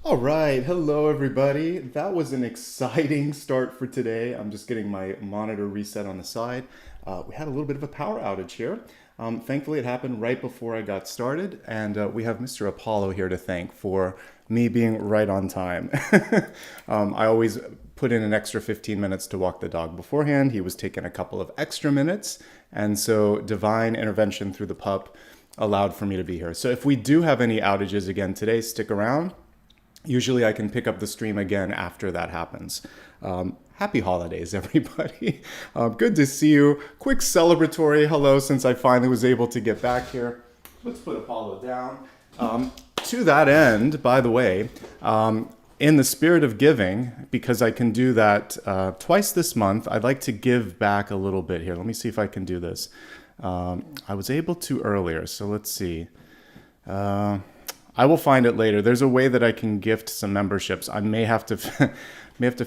All right, hello everybody. That was an exciting start for today. I'm just getting my monitor reset on the side. We had a little bit of a power outage here. Thankfully, it happened right before I got started, and we have Mr. Apollo here to thank for me being right on time. I always put in an extra 15 minutes to walk the dog beforehand. He was taking a couple of extra minutes, and so divine intervention through the pup allowed for me to be here. So if we do have any outages again today, stick around. Usually I can pick up the stream again after that happens. Happy holidays, everybody. Good to see you. Quick celebratory hello since I finally was able to get back here. Let's put Apollo down. To that end, by the way, in the spirit of giving, because I can do that twice this month, I'd like to give back a little bit here. Let me see if I can do this. I was able to earlier, so let's see. I will find it later. There's a way that I can gift some memberships. I may have to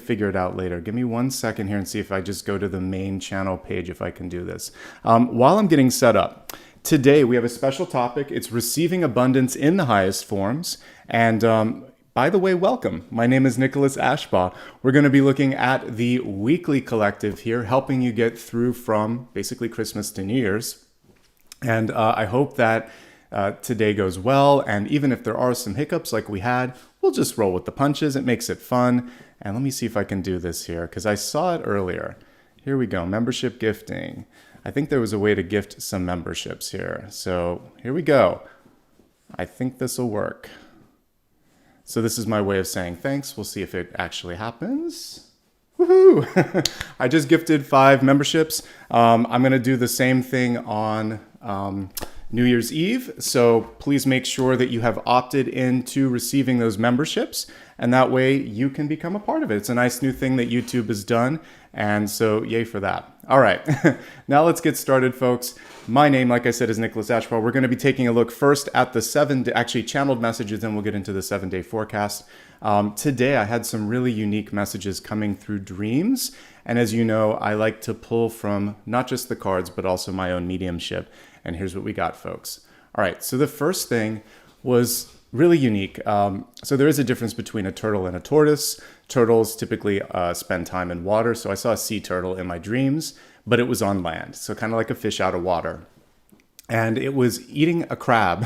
figure it out later. Give me 1 second here and see if I just go to the main channel page if I can do this. While I'm getting set up, today we have a special topic. It's receiving abundance in the highest forms. And by the way, welcome. My name is Nicholas Ashbaugh. We're going to be looking at the weekly collective here, helping you get through from basically Christmas to New Year's. And I hope that today goes well, and even if there are some hiccups like we had, we'll just roll with the punches. It makes it fun. And let me see if I can do this here, because I saw it earlier. Here we go, membership gifting. I think there was a way to gift some memberships here. So here we go. I think this will work. So this is my way of saying thanks. We'll see if it actually happens. Woohoo! I just gifted 5 memberships. I'm going to do the same thing on New Year's Eve, so please make sure that you have opted into receiving those memberships, and that way you can become a part of it. It's a nice new thing that YouTube has done, and so yay for that. All right, now let's get started, folks. My name, like I said, is Nicholas Ashbaugh. We're going to be taking a look first at the actually channeled messages, then we'll get into the 7-day forecast. Today I had some really unique messages coming through dreams, and as you know, I like to pull from not just the cards, but also my own mediumship. And here's what we got, folks. All right, so the first thing was really unique. So there is a difference between a turtle and a tortoise. Turtles typically spend time in water. So I saw a sea turtle in my dreams, but it was on land. So kind of like a fish out of water. And it was eating a crab,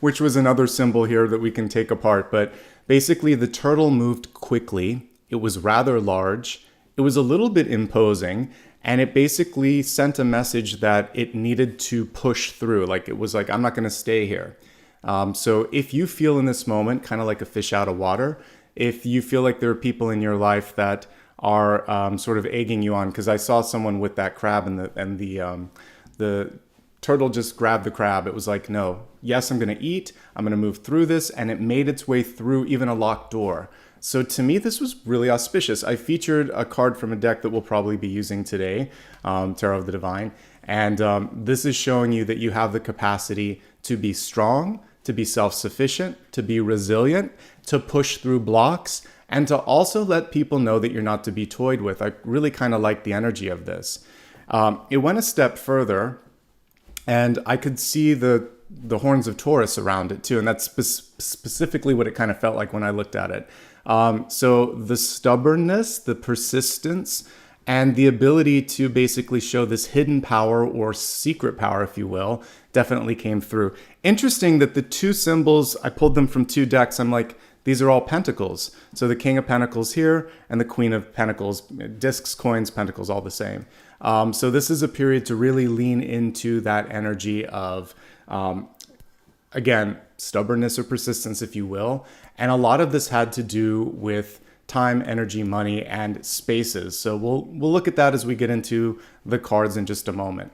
which was another symbol here that we can take apart. But basically the turtle moved quickly. It was rather large. It was a little bit imposing. And it basically sent a message that it needed to push through. Like it was like, I'm not going to stay here. So if you feel in this moment, kind of like a fish out of water, if you feel like there are people in your life that are sort of egging you on, because I saw someone with that crab and the turtle just grabbed the crab. It was like, no, yes, I'm going to eat. I'm going to move through this. And it made its way through even a locked door. So to me, this was really auspicious. I featured a card from a deck that we'll probably be using today, Tarot of the Divine. And this is showing you that you have the capacity to be strong, to be self-sufficient, to be resilient, to push through blocks, and to also let people know that you're not to be toyed with. I really kind of like the energy of this. It went a step further, and I could see the horns of Taurus around it too. And that's specifically what it kind of felt like when I looked at it. So the stubbornness, the persistence, and the ability to basically show this hidden power or secret power, if you will, definitely came through. Interesting that the 2 symbols, I pulled them from 2 decks. I'm like, these are all pentacles. So the King of Pentacles here and the Queen of Pentacles, discs, coins, pentacles, all the same. So this is a period to really lean into that energy of, again, stubbornness or persistence, if you will. And a lot of this had to do with time, energy, money, and spaces. So we'll look at that as we get into the cards in just a moment.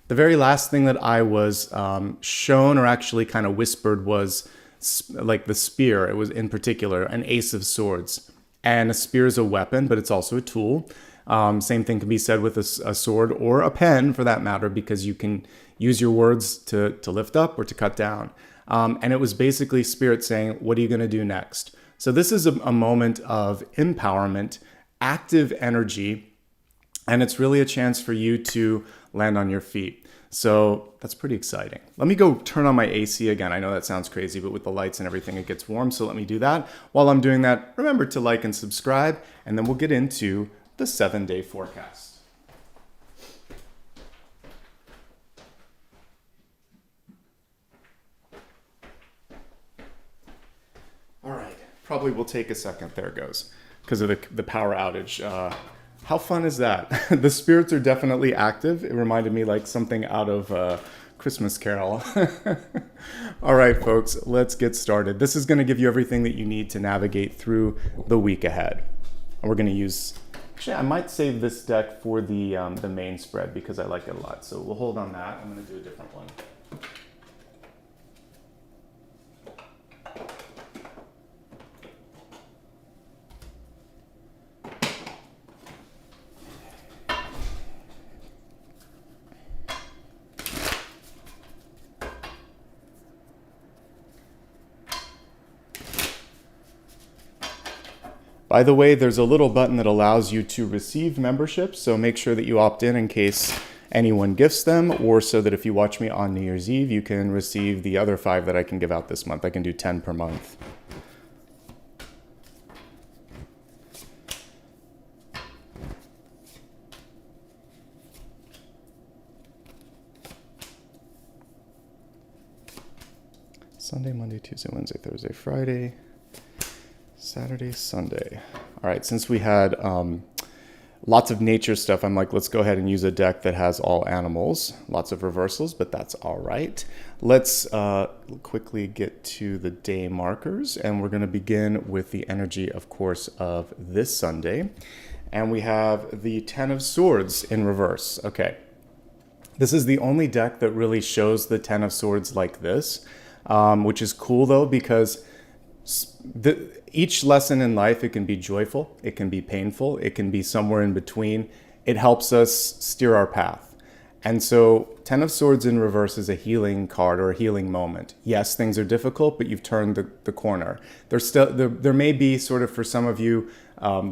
The very last thing that I was shown or actually kind of whispered was like the spear. It was in particular an Ace of Swords. And a spear is a weapon, but it's also a tool. Same thing can be said with a sword or a pen for that matter, because you can use your words to lift up or to cut down. And it was basically Spirit saying, what are you going to do next? So this is a moment of empowerment, active energy, and it's really a chance for you to land on your feet. So that's pretty exciting. Let me go turn on my AC again. I know that sounds crazy, but with the lights and everything, it gets warm. So let me do that. While I'm doing that, remember to like and subscribe, and then we'll get into the 7-day forecast. All right, probably will take a second. There it goes, because of the power outage. How fun is that? The spirits are definitely active. It reminded me like something out of Christmas Carol. All right, folks, let's get started. This is going to give you everything that you need to navigate through the week ahead. And we're going to use, actually, I might save this deck for the main spread because I like it a lot. So we'll hold on that. I'm going to do a different one. By the way, there's a little button that allows you to receive memberships, so make sure that you opt in case anyone gifts them, or so that if you watch me on New Year's Eve, you can receive the other 5 that I can give out this month. I can do 10 per month. Sunday, Monday, Tuesday, Wednesday, Thursday, Friday, Saturday, Sunday. All right, since we had lots of nature stuff, I'm like, let's go ahead and use a deck that has all animals. Lots of reversals, but that's all right. Let's quickly get to the day markers, and we're going to begin with the energy, of course, of this Sunday. And we have the 10 of Swords in reverse. Okay, this is the only deck that really shows the 10 of Swords like this, which is cool, though, because each lesson in life, it can be joyful, it can be painful, it can be somewhere in between. It helps us steer our path. And so 10 of Swords in reverse is a healing card or a healing moment. Yes, things are difficult, but you've turned the corner. There may be sort of, for some of you,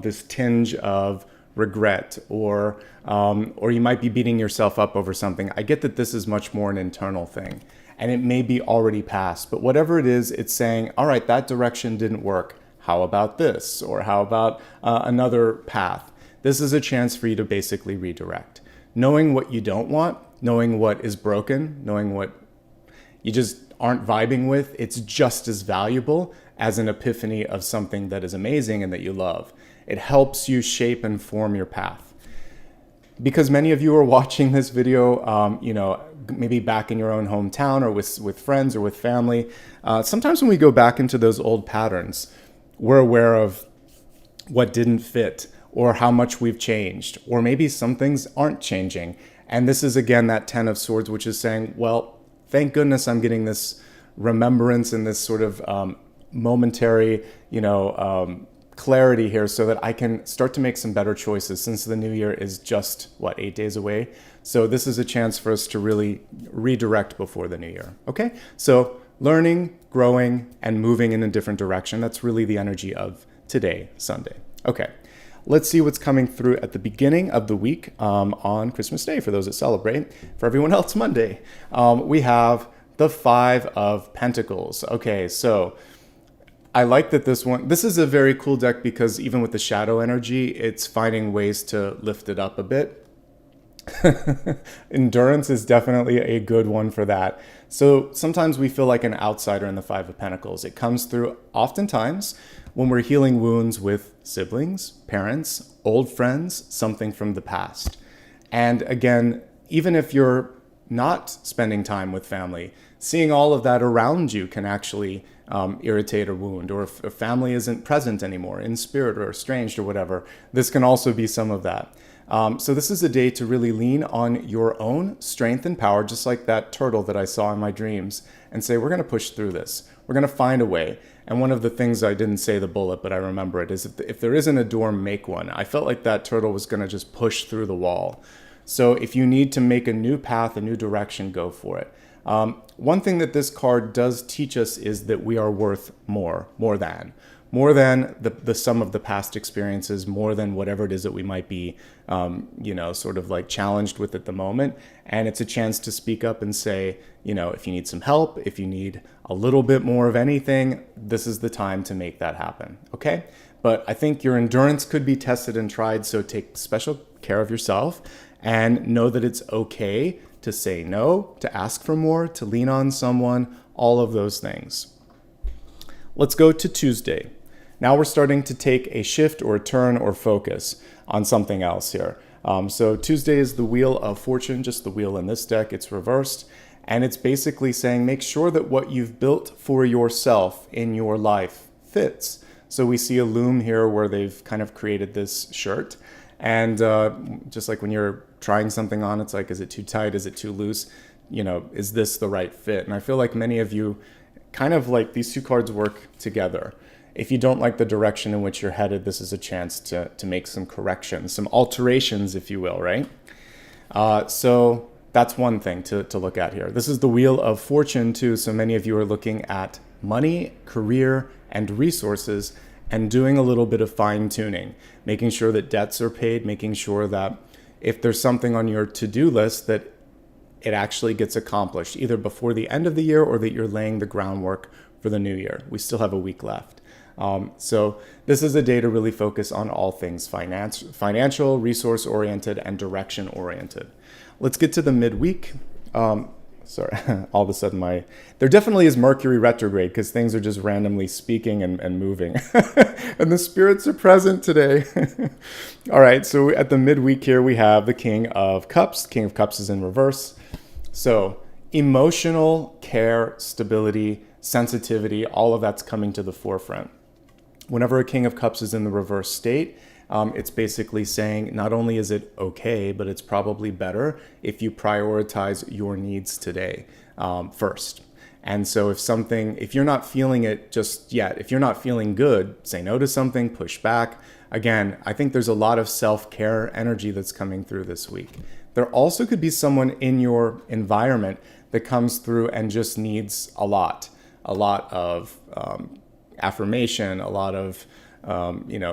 this tinge of regret, or you might be beating yourself up over something. I get that this is much more an internal thing, and it may be already past, but whatever it is, it's saying, all right, that direction didn't work. How about this? Or how about another path? This is a chance for you to basically redirect. Knowing what you don't want, knowing what is broken, knowing what you just aren't vibing with, it's just as valuable as an epiphany of something that is amazing and that you love. It helps you shape and form your path. Because many of you are watching this video, maybe back in your own hometown or with friends or with family. Sometimes when we go back into those old patterns, we're aware of what didn't fit or how much we've changed, or maybe some things aren't changing. And this is, again, that 10 of Swords, which is saying, well, thank goodness I'm getting this remembrance and this sort of momentary, clarity here so that I can start to make some better choices, since the new year is just, 8 days away. So this is a chance for us to really redirect before the new year. Okay, so learning, growing, and moving in a different direction. That's really the energy of today, Sunday. Okay, let's see what's coming through at the beginning of the week on Christmas Day for those that celebrate. For everyone else, Monday. We have the 5 of Pentacles. Okay, so I like that this is a very cool deck because even with the shadow energy, it's finding ways to lift it up a bit. Endurance is definitely a good one for that. So sometimes we feel like an outsider in the 5 of Pentacles. It comes through oftentimes when we're healing wounds with siblings, parents, old friends, something from the past. And again, even if you're not spending time with family, seeing all of that around you can actually irritate a wound, or if family isn't present anymore in spirit or estranged or whatever, this can also be some of that. So this is a day to really lean on your own strength and power, just like that turtle that I saw in my dreams, and say, we're going to push through this. We're going to find a way. And one of the things, I didn't say the bullet, but I remember it, is if there isn't a door, make one. I felt like that turtle was going to just push through the wall. So if you need to make a new path, a new direction, go for it. One thing that this card does teach us is that we are worth more more than the sum of the past experiences, more than whatever it is that we might be, sort of like challenged with at the moment. And it's a chance to speak up and say, if you need some help, if you need a little bit more of anything, this is the time to make that happen. Okay. But I think your endurance could be tested and tried. So take special care of yourself and know that it's okay to say no, to ask for more, to lean on someone, all of those things. Let's go to Tuesday. Now we're starting to take a shift or a turn or focus on something else here. So Tuesday is the Wheel of Fortune, just the wheel in this deck. It's reversed. And it's basically saying make sure that what you've built for yourself in your life fits. So we see a loom here where they've kind of created this shirt. And just like when you're trying something on, it's like, is it too tight? Is it too loose? Is this the right fit? And I feel like many of you kind of like these two cards work together. If you don't like the direction in which you're headed, this is a chance to make some corrections, some alterations, if you will, right? So that's one thing to look at here. This is the Wheel of Fortune too. So many of you are looking at money, career, and resources and doing a little bit of fine tuning, making sure that debts are paid, making sure that if there's something on your to-do list that it actually gets accomplished either before the end of the year or that you're laying the groundwork for the new year. We still have a week left. So this is a day to really focus on all things financial, resource-oriented, and direction-oriented. Let's get to the midweek. Sorry, all of a sudden there definitely is Mercury retrograde because things are just randomly speaking and moving. And the spirits are present today. All right, so at the midweek here, we have the King of Cups. King of Cups is in reverse. So emotional care, stability, sensitivity, all of that's coming to the forefront. Whenever a King of Cups is in the reverse state, it's basically saying not only is it okay, but it's probably better if you prioritize your needs today first. And so if you're not feeling it just yet, if you're not feeling good, say no to something, push back. Again, I think there's a lot of self-care energy that's coming through this week. There also could be someone in your environment that comes through and just needs a lot of affirmation, a lot of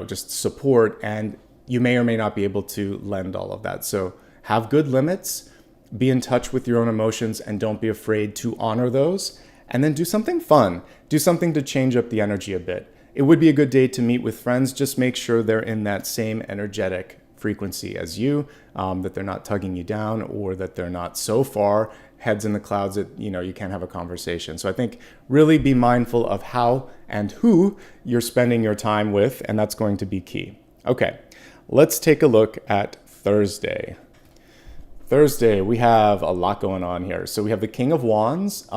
just support, and you may or may not be able to lend all of that. So have good limits, be in touch with your own emotions, and don't be afraid to honor those. And then do something fun. Do something to change up the energy a bit. It would be a good day to meet with friends. Just make sure they're in that same energetic frequency as you, that they're not tugging you down or that they're not so far heads in the clouds that you can't have a conversation. So I think really be mindful of how and who you're spending your time with, and that's going to be key. Okay, let's take a look at Thursday. Thursday, we have a lot going on here. So we have the King of Wands.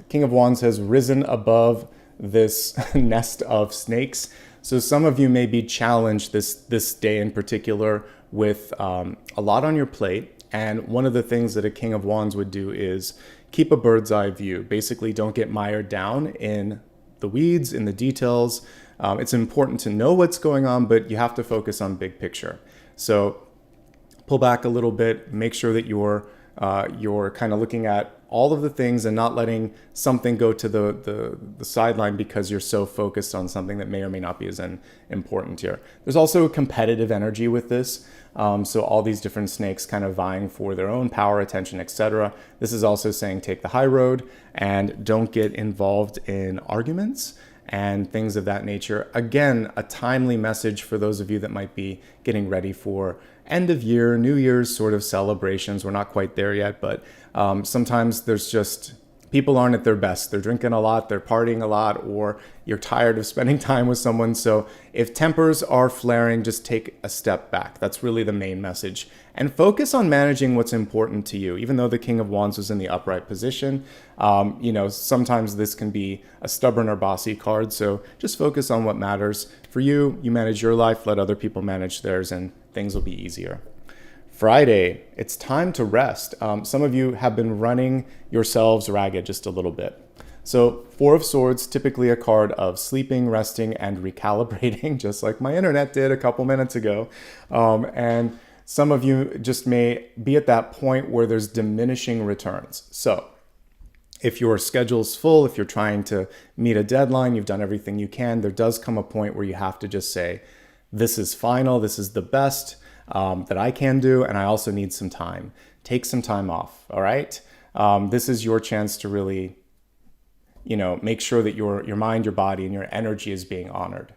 King of Wands has risen above this nest of snakes. So some of you may be challenged this day in particular with a lot on your plate. And one of the things that a King of Wands would do is keep a bird's eye view. Basically, don't get mired down in the weeds, in the details. It's important to know what's going on, but you have to focus on big picture. So pull back a little bit, make sure that you're kind of looking at all of the things and not letting something go to the sideline because you're so focused on something that may or may not be as important here. There's also a competitive energy with this. So all these different snakes kind of vying for their own power, attention, etc. This is also saying take the high road and don't get involved in arguments and things of that nature. Again, a timely message for those of you that might be getting ready for end of year, New Year's sort of celebrations. We're not quite there yet, but sometimes there's just people aren't at their best. They're drinking a lot, they're partying a lot, or you're tired of spending time with someone. So if tempers are flaring, just take a step back. That's really the main message. And focus on managing what's important to you. Even though the King of Wands was in the upright position, sometimes this can be a stubborn or bossy card. So just focus on what matters. For you, you manage your life, let other people manage theirs, and things will be easier. Friday, it's time to rest. Some of you have been running yourselves ragged just a little bit. So Four of Swords, typically a card of sleeping, resting, and recalibrating, just like my internet did a couple minutes ago. And some of you just may be at that point where there's diminishing returns. So If your schedule's full, if you're trying to meet a deadline, you've done everything you can, there does come a point where you have to just say, this is final, this is the best that I can do, and I also need some time. Take some time off, all right? This is your chance to really, make sure that your mind, your body, and your energy is being honored.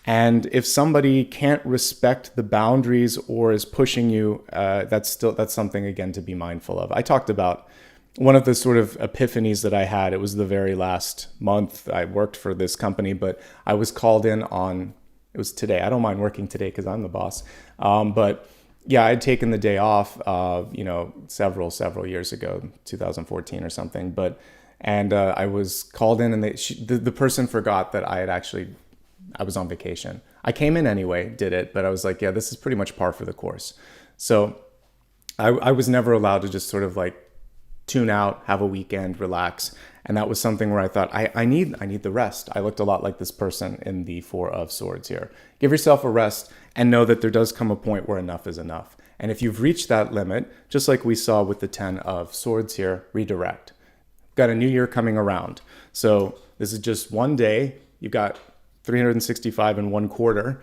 And if somebody can't respect the boundaries or is pushing you, that's something, again, to be mindful of. I talked about one of the sort of epiphanies that I had. It was the very last month I worked for this company, but I was called in on, it was today. I don't mind working today because I'm the boss. But yeah, I'd taken the day off, several years ago, 2014 or something. And I was called in, and the person forgot that I was on vacation. I came in anyway, did it, but I was like, yeah, this is pretty much par for the course. So I was never allowed to just sort of like tune out, have a weekend, relax. And that was something where I thought, I need the rest. I looked a lot like this person in the Four of Swords here. Give yourself a rest and know that there does come a point where enough is enough. And if you've reached that limit, just like we saw with the 10 of Swords here, redirect. Got a new year coming around. So this is just one day. You've got 365 and 1/4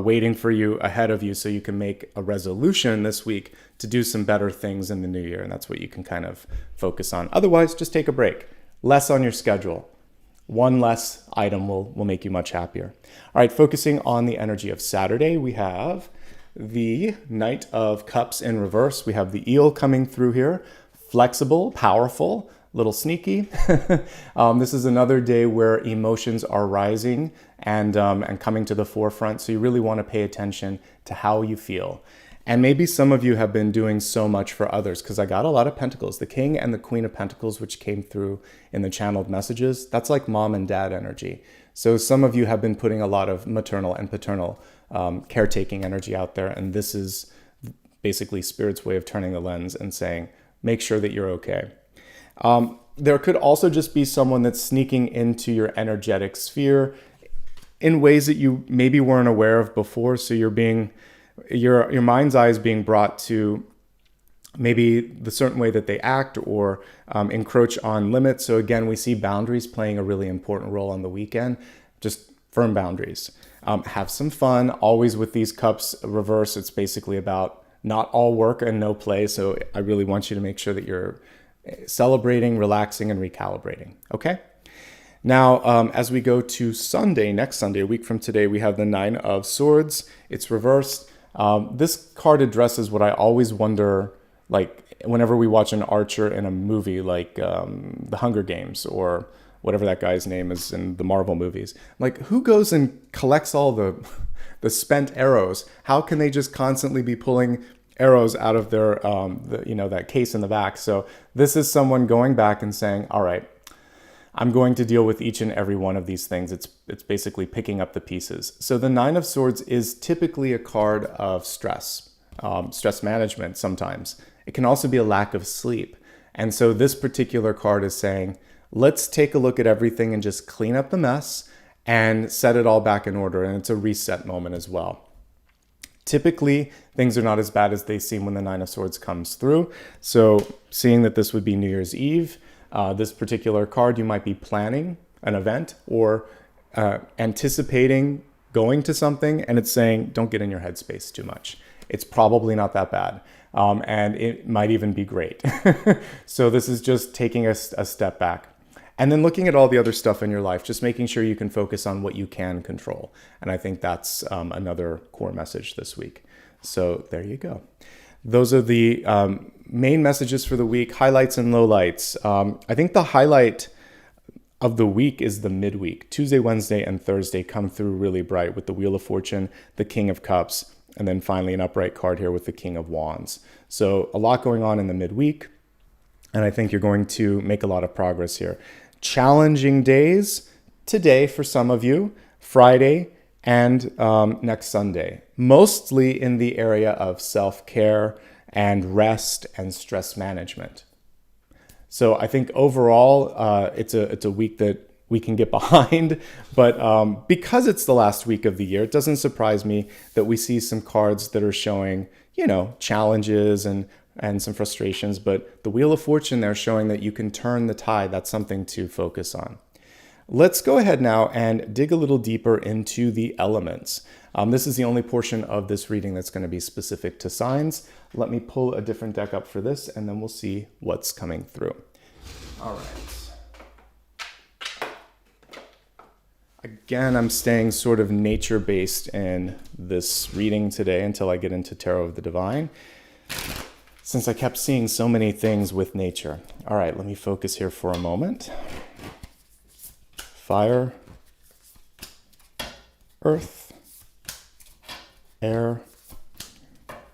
waiting for you ahead of you, so you can make a resolution this week to do some better things in the new year. And that's what you can kind of focus on. Otherwise, just take a break. Less on your schedule. One less item will make you much happier. All right, focusing on the energy of Saturday, we have the Knight of Cups in reverse. We have the Eel coming through here. Flexible, powerful, little sneaky. This is another day where emotions are rising and coming to the forefront. So you really want to pay attention to how you feel. And maybe some of you have been doing so much for others, because I got a lot of Pentacles. The King and the Queen of Pentacles, which came through in the channeled messages, that's like mom and dad energy. So some of you have been putting a lot of maternal and paternal caretaking energy out there. And this is basically Spirit's way of turning the lens and saying, make sure that you're okay. There could also just be someone that's sneaking into your energetic sphere in ways that you maybe weren't aware of before. So you're being, your mind's eye is being brought to maybe the certain way that they act or encroach on limits. So again, we see boundaries playing a really important role on the weekend. Just firm boundaries. Have some fun. Always with these cups reverse, it's basically about not all work and no play. So I really want you to make sure that you're celebrating, relaxing, and recalibrating. Okay? Now, as we go to Sunday, next Sunday, a week from today, we have the Nine of Swords. It's reversed. This card addresses what I always wonder, like whenever we watch an archer in a movie like The Hunger Games or whatever that guy's name is in the Marvel movies. Like, who goes and collects all the spent arrows? How can they just constantly be pulling arrows out of their, that case in the back? So this is someone going back and saying, all right, I'm going to deal with each and every one of these things. It's basically picking up the pieces. So the Nine of Swords is typically a card of stress, stress management sometimes. It can also be a lack of sleep. And so this particular card is saying, let's take a look at everything and just clean up the mess and set it all back in order. And it's a reset moment as well. Typically, things are not as bad as they seem when the Nine of Swords comes through. So seeing that this would be New Year's Eve, this particular card, you might be planning an event or anticipating going to something, and it's saying, don't get in your headspace too much. It's probably not that bad, and it might even be great. So this is just taking a step back. And then looking at all the other stuff in your life, just making sure you can focus on what you can control. And I think that's another core message this week. So there you go. Those are the main messages for the week, highlights and lowlights. I think the highlight of the week is the midweek. Tuesday, Wednesday, and Thursday come through really bright with the Wheel of Fortune, the King of Cups, and then finally an upright card here with the King of Wands. So a lot going on in the midweek, and I think you're going to make a lot of progress here. Challenging days today for some of you, Friday, and next Sunday, mostly in the area of self-care and rest and stress management. So I think overall, it's a week that we can get behind, but because it's the last week of the year, it doesn't surprise me that we see some cards that are showing, challenges and and some frustrations, but the Wheel of Fortune there showing that you can turn the tide. That's something to focus on. Let's go ahead now and dig a little deeper into the elements. This is the only portion of this reading that's going to be specific to signs. Let me pull a different deck up for this, and then we'll see what's coming through. All right. Again, I'm staying sort of nature-based in this reading today until I get into Tarot of the Divine, since I kept seeing so many things with nature. All right, let me focus here for a moment. Fire, earth, air,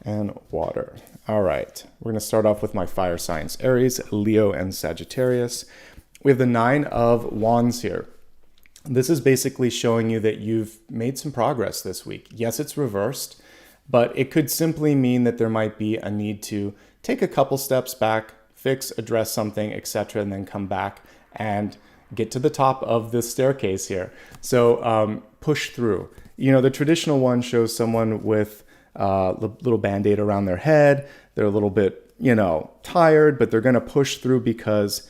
and water. All right, we're going to start off with my fire signs, Aries, Leo, and Sagittarius. We have the 9 of Wands here. This is basically showing you that you've made some progress this week. Yes, it's reversed, but it could simply mean that there might be a need to take a couple steps back, fix, address something, etc., and then come back and get to the top of the staircase here. So push through. You know, the traditional one shows someone with a little band-aid around their head. They're a little bit, tired, but they're going to push through because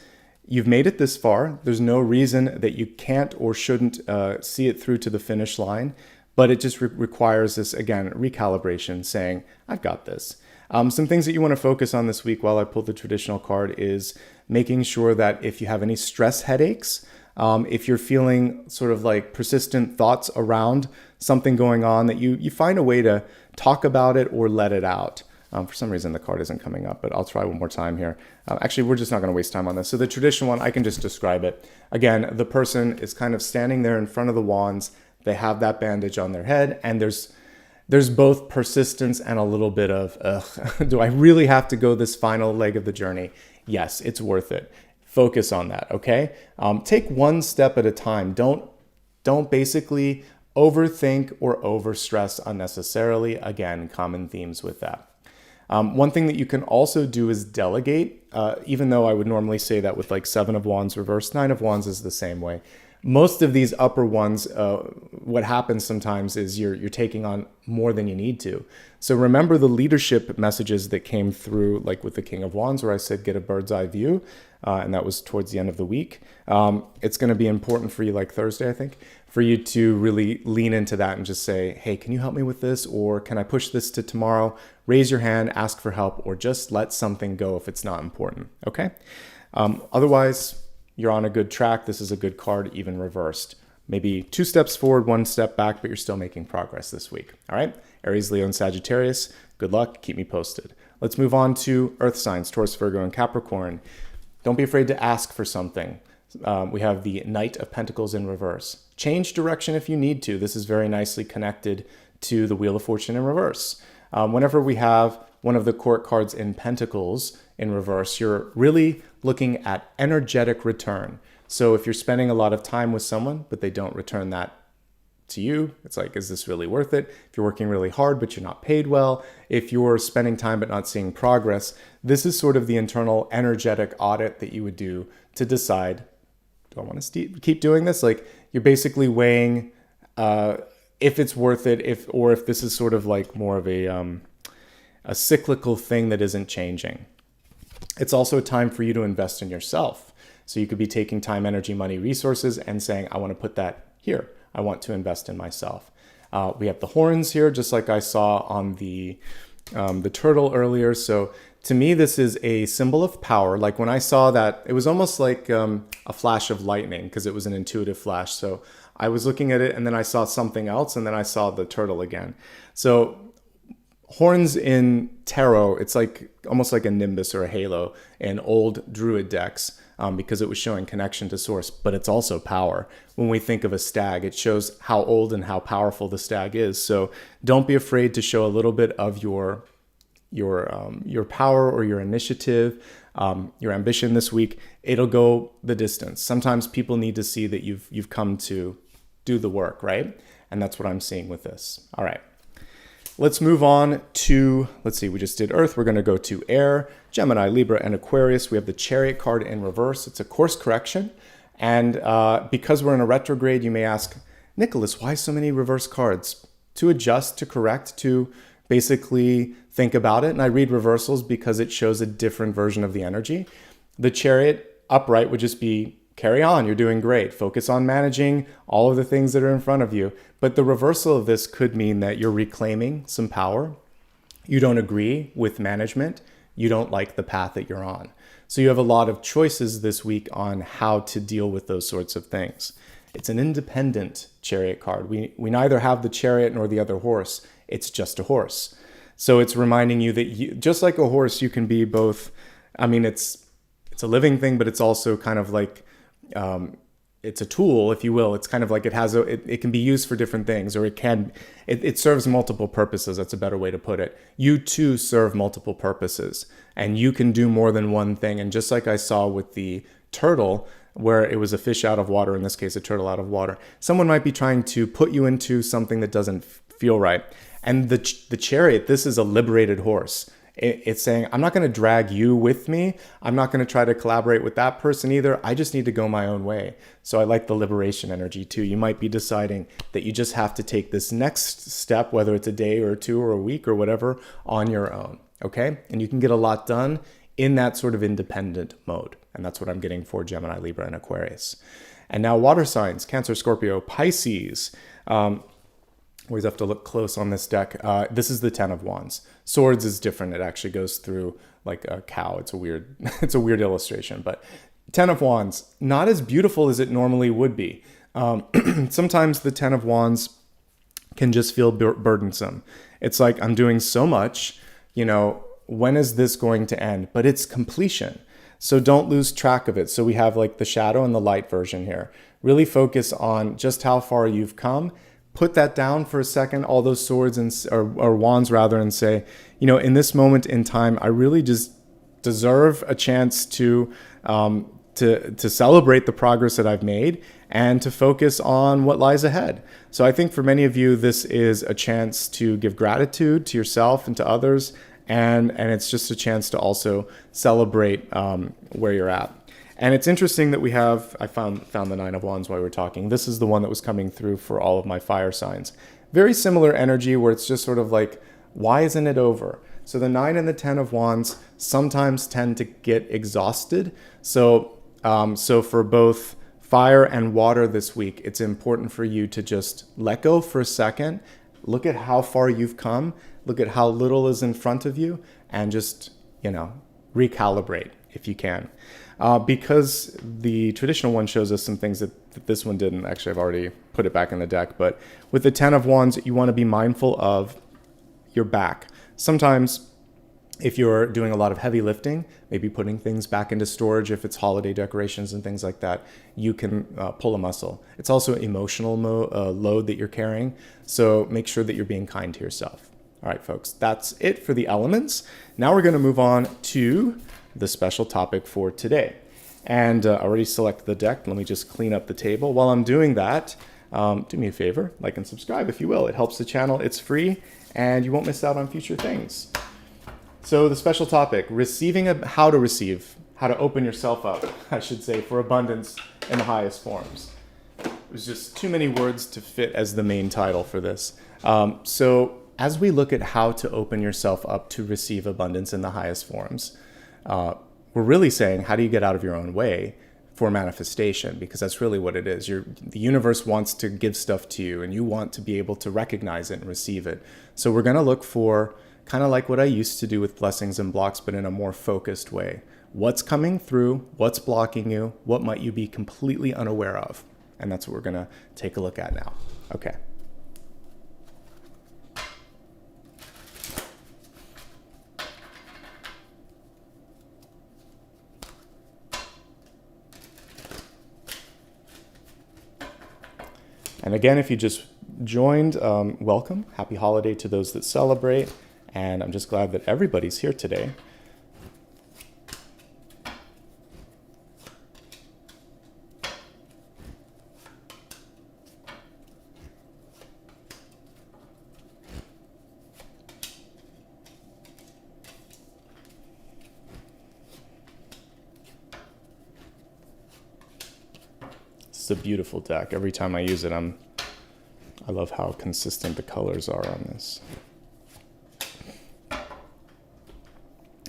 you've made it this far. There's no reason that you can't or shouldn't see it through to the finish line, but it just requires this, again, recalibration, saying, I've got this. Some things that you want to focus on this week while I pull the traditional card is making sure that if you have any stress headaches, if you're feeling sort of like persistent thoughts around something going on, that you find a way to talk about it or let it out. For some reason, the card isn't coming up, but I'll try one more time here. Actually, we're just not going to waste time on this. So the traditional one, I can just describe it. Again, the person is kind of standing there in front of the wands. They have that bandage on their head, and there's both persistence and a little bit of, do I really have to go this final leg of the journey? Yes, it's worth it. Focus on that, okay? Take one step at a time. Don't basically overthink or overstress unnecessarily. Again, common themes with that. One thing that you can also do is delegate, even though I would normally say that with like 7 of Wands reversed, 9 of Wands is the same way. Most of these upper ones, what happens sometimes is you're taking on more than you need to. So remember the leadership messages that came through, like with the King of Wands, where I said get a bird's eye view, and that was towards the end of the week. It's going to be important for you, like Thursday, I think, for you to really lean into that and just say, hey, can you help me with this? Or can I push this to tomorrow? Raise your hand, ask for help, or just let something go if it's not important, okay? Otherwise, you're on a good track. This is a good card, even reversed. Maybe 2 steps forward, 1 step back, but you're still making progress this week, all right? Aries, Leo, and Sagittarius, good luck. Keep me posted. Let's move on to earth signs, Taurus, Virgo, and Capricorn. Don't be afraid to ask for something. We have the Knight of Pentacles in reverse. Change direction if you need to. This is very nicely connected to the Wheel of Fortune in reverse. Whenever we have one of the court cards in Pentacles in reverse, you're really looking at energetic return. So if you're spending a lot of time with someone, but they don't return that to you, it's like, is this really worth it? If you're working really hard, but you're not paid well, if you're spending time but not seeing progress, this is sort of the internal energetic audit that you would do to decide, do I want to keep doing this? Like, you're basically weighing if it's worth it, if this is sort of like more of a cyclical thing that isn't changing. It's also a time for you to invest in yourself. So you could be taking time, energy, money, resources, and saying, I want to put that here. I want to invest in myself. We have the horns here, just like I saw on the turtle earlier. So to me, this is a symbol of power. Like when I saw that, it was almost like a flash of lightning because it was an intuitive flash. So I was looking at it and then I saw something else and then I saw the turtle again. So horns in tarot, it's like almost like a nimbus or a halo in old druid decks because it was showing connection to source, but it's also power. When we think of a stag, it shows how old and how powerful the stag is. So don't be afraid to show a little bit of your power or your initiative, your ambition this week. It'll go the distance. Sometimes people need to see that you've come to do the work, right? And that's what I'm seeing with this. All right. Let's move on to, let's see, we just did Earth. We're going to go to Air, Gemini, Libra, and Aquarius. We have the Chariot card in reverse. It's a course correction. And because we're in a retrograde, you may ask, Nicholas, why so many reverse cards? To adjust, to correct, to basically think about it. And I read reversals because it shows a different version of the energy. The Chariot upright would just be carry on, you're doing great. Focus on managing all of the things that are in front of you. But the reversal of this could mean that you're reclaiming some power. You don't agree with management. You don't like the path that you're on. So you have a lot of choices this week on how to deal with those sorts of things. It's an independent Chariot card. We neither have the Chariot nor the other horse. It's just a horse. So it's reminding you that just like a horse, you can be both. I mean, it's a living thing, but it's also kind of like, it's a tool, if you will. It's kind of like it can be used for different things, or it serves multiple purposes. That's a better way to put it. You too serve multiple purposes, and you can do more than one thing. And just like I saw with the turtle, where it was a fish out of water, in this case, a turtle out of water, someone might be trying to put you into something that doesn't feel right. And the Chariot, this is a liberated horse. It's saying, I'm not going to drag you with me. I'm not going to try to collaborate with that person either. I just need to go my own way. So I like the liberation energy too. You might be deciding that you just have to take this next step, whether it's a day or two or a week or whatever, on your own. Okay? And you can get a lot done in that sort of independent mode. And that's what I'm getting for Gemini, Libra, and Aquarius. And now water signs, Cancer, Scorpio, Pisces. Always have to look close on this deck. This is the 10 of Wands. Swords is different. It actually goes through like a cow. It's a weird, it's a weird illustration, but 10 of Wands, not as beautiful as it normally would be. Sometimes the 10 of Wands can just feel burdensome. It's like, I'm doing so much, when is this going to end? But it's completion. So don't lose track of it. So we have like the shadow and the light version here. Really focus on just how far you've come. Put that down for a second, all those swords or wands rather, and say, in this moment in time, I really just deserve a chance to celebrate the progress that I've made and to focus on what lies ahead. So I think for many of you, this is a chance to give gratitude to yourself and to others, and it's just a chance to also celebrate where you're at. And it's interesting that I found the 9 of Wands while we were talking. This is the one that was coming through for all of my fire signs. Very similar energy where it's just sort of like, why isn't it over? So the 9 and the 10 of Wands sometimes tend to get exhausted. So for both fire and water this week, it's important for you to just let go for a second. Look at how far you've come. Look at how little is in front of you, and just, recalibrate if you can. Because the traditional one shows us some things that this one didn't. Actually, I've already put it back in the deck. But with the 10 of Wands, you want to be mindful of your back. Sometimes if you're doing a lot of heavy lifting, maybe putting things back into storage, if it's holiday decorations and things like that, you can pull a muscle. It's also an emotional load that you're carrying. So make sure that you're being kind to yourself. All right, folks, that's it for the elements. Now we're going to move on to the special topic for today. And I already selected the deck. Let me just clean up the table. While I'm doing that, do me a favor, like and subscribe if you will. It helps the channel. It's free and you won't miss out on future things. So the special topic, how to open yourself up, I should say, for abundance in the highest forms. It was just too many words to fit as the main title for this. So as we look at how to open yourself up to receive abundance in the highest forms, we're really saying, how do you get out of your own way for manifestation? Because that's really what it is. The universe wants to give stuff to you, and you want to be able to recognize it and receive it. So we're going to look for, kind of like what I used to do with blessings and blocks, but in a more focused way. What's coming through? What's blocking you? What might you be completely unaware of? And that's what we're going to take a look at now. Okay. And again, if you just joined, welcome. Happy holiday to those that celebrate. And I'm just glad that everybody's here today. It's a beautiful deck. Every time I use it, I love how consistent the colors are on this.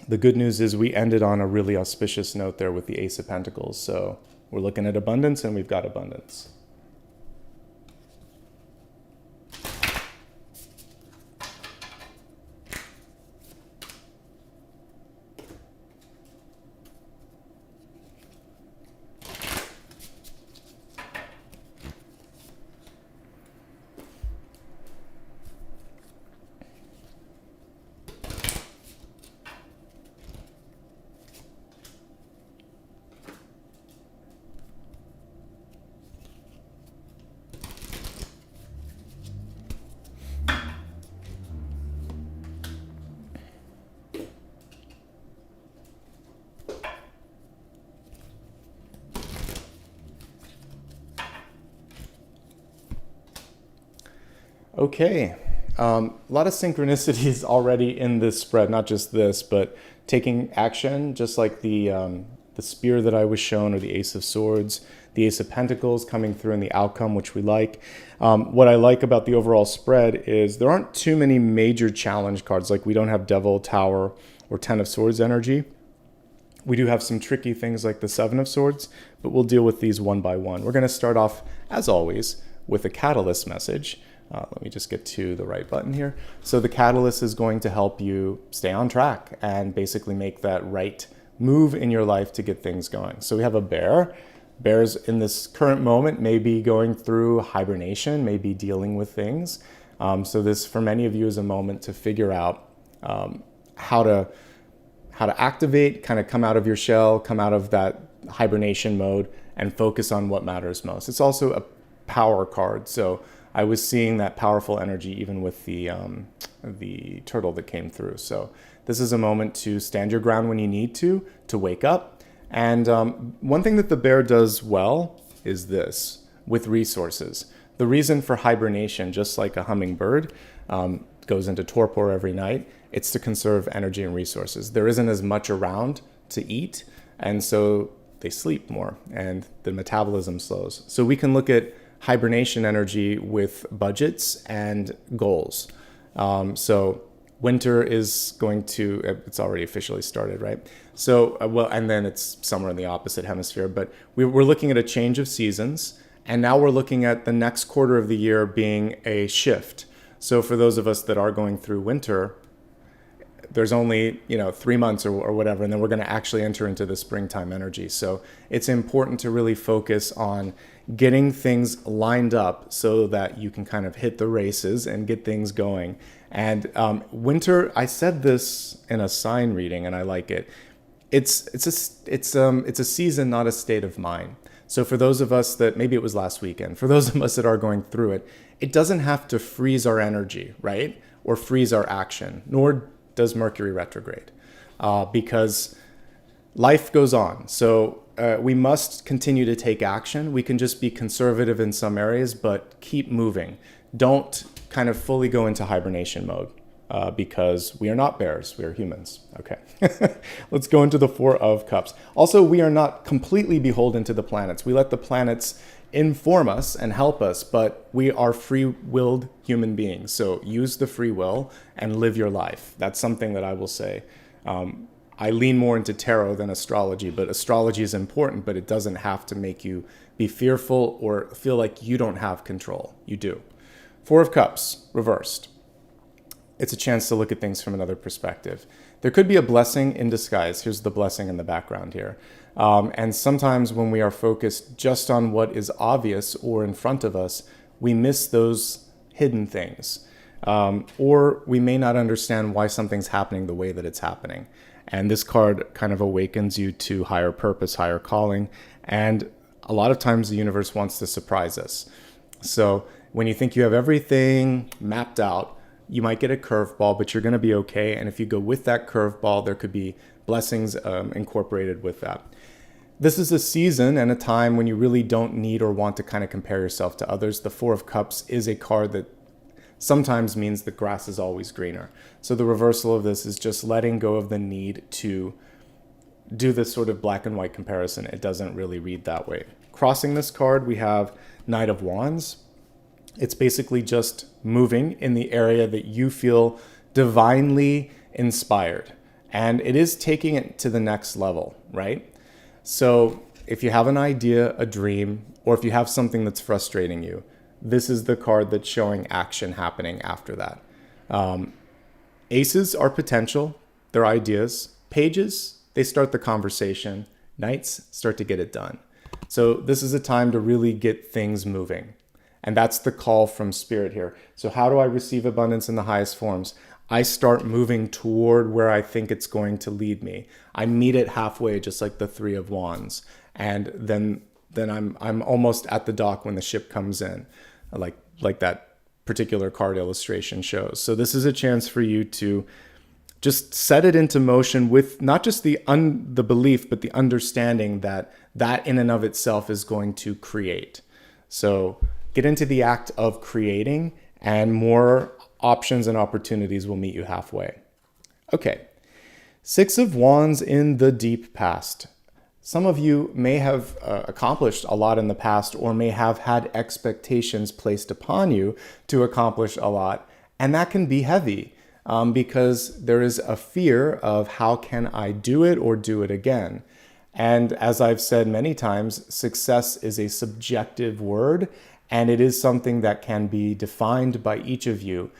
The good news is we ended on a really auspicious note there with the Ace of Pentacles. So we're looking at abundance, and we've got abundance. Okay, a lot of synchronicities already in this spread, not just this, but taking action, just like the spear that I was shown, or the Ace of Swords, the Ace of Pentacles coming through in the outcome, which we like. What I like about the overall spread is there aren't too many major challenge cards, like we don't have Devil, Tower, or Ten of Swords energy. We do have some tricky things like the Seven of Swords, but we'll deal with these one by one. We're going to start off, as always, with a catalyst message. Let me just get to the right button here. So the catalyst is going to help you stay on track and basically make that right move in your life to get things going. So we have a bear. Bears in this current moment may be going through hibernation, may be dealing with things. So this, for many of you, is a moment to figure out how to activate, kind of come out of your shell, come out of that hibernation mode, and focus on what matters most. It's also a power card. So I was seeing that powerful energy even with the turtle that came through. So this is a moment to stand your ground when you need to wake up. And one thing that the bear does well is this, with resources. The reason for hibernation, just like a hummingbird goes into torpor every night, it's to conserve energy and resources. There isn't as much around to eat, and so they sleep more, and the metabolism slows. So we can look at hibernation energy with budgets and goals. So winter is going to, it's already officially started, right? So, well, and then it's somewhere in the opposite hemisphere, but we're looking at a change of seasons, and now we're looking at the next quarter of the year being a shift. So for those of us that are going through winter, there's only 3 months or whatever, and then we're going to actually enter into the springtime energy. So it's important to really focus on getting things lined up so that you can kind of hit the races and get things going. And winter, I said this in a sign reading, and I like it. It's a season, not a state of mind. So for those of us that, maybe it was last weekend, for those of us that are going through it, it doesn't have to freeze our energy, right? Or freeze our action, nor does Mercury retrograde, because life goes on. So we must continue to take action. We can just be conservative in some areas, but keep moving. Don't kind of fully go into hibernation mode, because we are not bears, we are humans. Okay, let's go into the Four of Cups. Also, we are not completely beholden to the planets. We let the planets inform us and help us, but we are free-willed human beings. So use the free will and live your life. That's something that I will say. I lean more into tarot than astrology, but astrology is important, but it doesn't have to make you be fearful or feel like you don't have control. You do. Four of Cups, reversed. It's a chance to look at things from another perspective. There could be a blessing in disguise. Here's the blessing in the background here. And sometimes when we are focused just on what is obvious or in front of us, we miss those hidden things. Or we may not understand why something's happening the way that it's happening. And this card kind of awakens you to higher purpose, higher calling. And a lot of times the universe wants to surprise us. So when you think you have everything mapped out, you might get a curveball, but you're going to be okay. And if you go with that curveball, there could be blessings incorporated with that. This is a season and a time when you really don't need or want to kind of compare yourself to others. The Four of Cups is a card that sometimes means the grass is always greener. So the reversal of this is just letting go of the need to do this sort of black and white comparison. It doesn't really read that way. Crossing this card, we have Knight of Wands. It's basically just moving in the area that you feel divinely inspired. And it is taking it to the next level, right? So if you have an idea, a dream, or if you have something that's frustrating you, this is the card that's showing action happening after that. Aces are potential, they're ideas. Pages, they start the conversation. Knights start to get it done. So this is a time to really get things moving. And that's the call from Spirit here. So how do I receive abundance in the highest forms? I start moving toward where I think it's going to lead me. I meet it halfway, just like the Three of Wands. And then I'm almost at the dock when the ship comes in, like that particular card illustration shows. So this is a chance for you to just set it into motion with not just the belief, but the understanding that that in and of itself is going to create. So get into the act of creating, and more options and opportunities will meet you halfway. Okay, Six of Wands in the deep past. Some of you may have accomplished a lot in the past, or may have had expectations placed upon you to accomplish a lot, and that can be heavy. Because there is a fear of how can I do it or do it again. And as I've said many times, success is a subjective word, and it is something that can be defined by each of you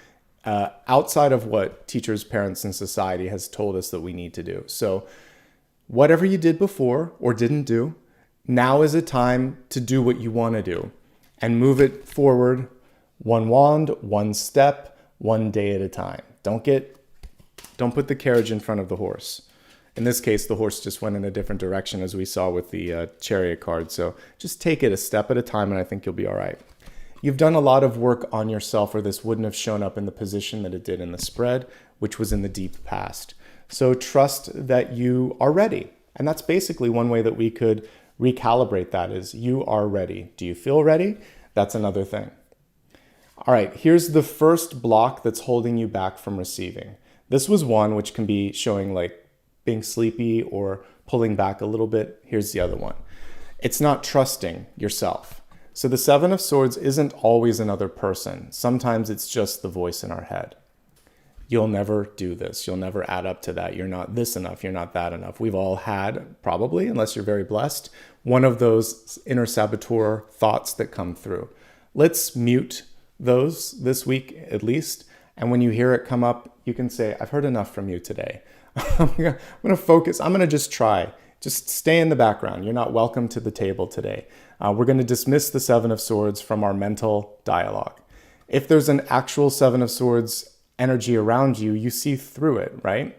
outside of what teachers, parents, and society has told us that we need to do. So whatever you did before or didn't do, now is a time to do what you want to do and move it forward, one wand, one step, one day at a time. Don't put the carriage in front of the horse. In this case, the horse just went in a different direction, as we saw with the Chariot card. So just take it a step at a time, and I think you'll be all right. You've done a lot of work on yourself, or this wouldn't have shown up in the position that it did in the spread, which was in the deep past. So trust that you are ready. And that's basically one way that we could recalibrate that, is you are ready. Do you feel ready? That's another thing. All right, here's the first block that's holding you back from receiving. This was one which can be showing like being sleepy or pulling back a little bit. Here's the other one. It's not trusting yourself. So the Seven of Swords isn't always another person. Sometimes it's just the voice in our head. You'll never do this. You'll never add up to that. You're not this enough. You're not that enough. We've all had, probably, unless you're very blessed, one of those inner saboteur thoughts that come through. Let's mute those this week at least. And when you hear it come up, you can say, I've heard enough from you today. I'm going to focus. I'm going to just try. Just stay in the background. You're not welcome to the table today. We're going to dismiss the Seven of Swords from our mental dialogue. If there's an actual Seven of Swords energy around you, you see through it, right?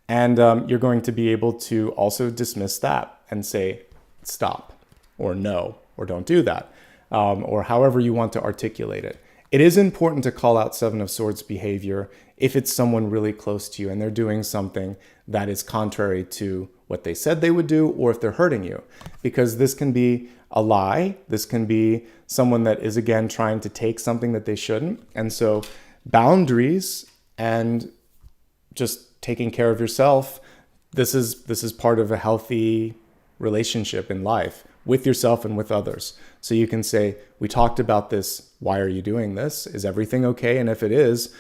And you're going to be able to also dismiss that and say, stop, or no, or don't do that, or however you want to articulate it. It is important to call out Seven of Swords behavior if it's someone really close to you and they're doing something that is contrary to what they said they would do, or if they're hurting you, because this can be a lie. This can be someone that is, again, trying to take something that they shouldn't. And so boundaries and just taking care of yourself, this is part of a healthy relationship in life with yourself and with others. So you can say, we talked about this. Why are you doing this? Is everything okay? And if it is,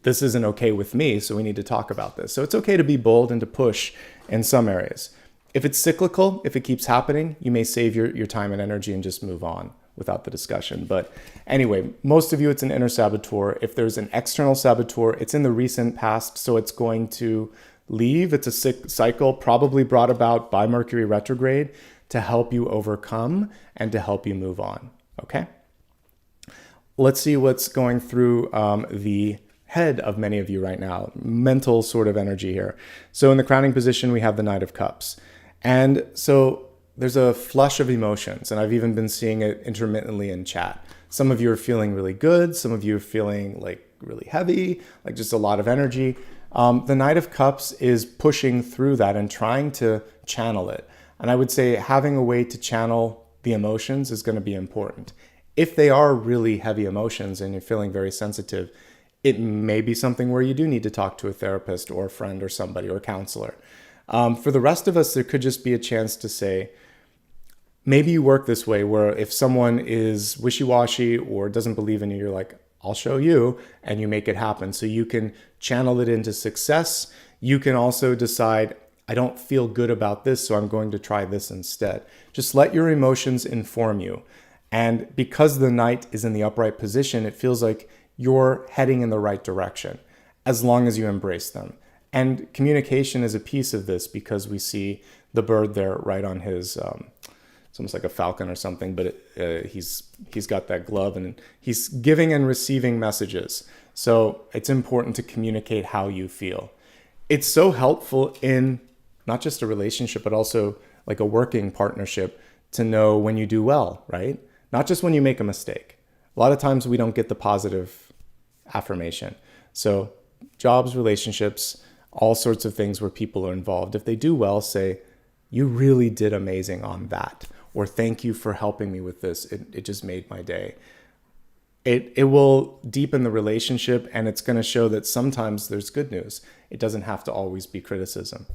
this isn't okay with me, so we need to talk about this. So it's okay to be bold and to push in some areas. If it's cyclical, if it keeps happening, you may save your time and energy and just move on without the discussion. But anyway, most of you, it's an inner saboteur. If there's an external saboteur, it's in the recent past, so it's going to leave. It's a cycle probably brought about by Mercury retrograde to help you overcome and to help you move on, okay? Let's see what's going through the head of many of you right now, mental sort of energy here. So in the crowning position, we have the Knight of Cups. And so there's a flush of emotions, and I've even been seeing it intermittently in chat. Some of you are feeling really good. Some of you are feeling like really heavy, like just a lot of energy. The Knight of Cups is pushing through that and trying to channel it. And I would say having a way to channel the emotions is going to be important. If they are really heavy emotions and you're feeling very sensitive, it may be something where you do need to talk to a therapist or a friend or somebody or a counselor. For the rest of us, there could just be a chance to say, maybe you work this way where if someone is wishy-washy or doesn't believe in you, you're like, I'll show you, and you make it happen. So you can channel it into success. You can also decide, I don't feel good about this, so I'm going to try this instead. Just let your emotions inform you. And because the knight is in the upright position, it feels like you're heading in the right direction as long as you embrace them. And communication is a piece of this because we see the bird there right on his, it's almost like a falcon or something, but he's got that glove and he's giving and receiving messages. So it's important to communicate how you feel. It's so helpful in not just a relationship, but also like a working partnership to know when you do well, right? Not just when you make a mistake. A lot of times we don't get the positive affirmation. So jobs, relationships, all sorts of things where people are involved. If they do well, say, you really did amazing on that. Or thank you for helping me with this. It just made my day. It will deepen the relationship, and it's going to show that sometimes there's good news. It doesn't have to always be criticism.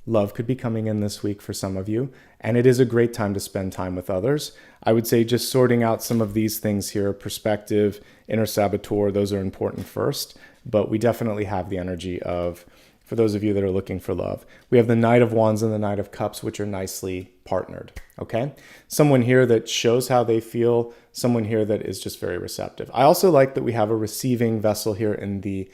Love could be coming in this week for some of you, and it is a great time to spend time with others. I would say just sorting out some of these things here, perspective, inner saboteur, those are important first, but we definitely have the energy of, for those of you that are looking for love, we have the Knight of Wands and the Knight of Cups, which are nicely partnered, okay? Someone here that shows how they feel, someone here that is just very receptive. I also like that we have a receiving vessel here in the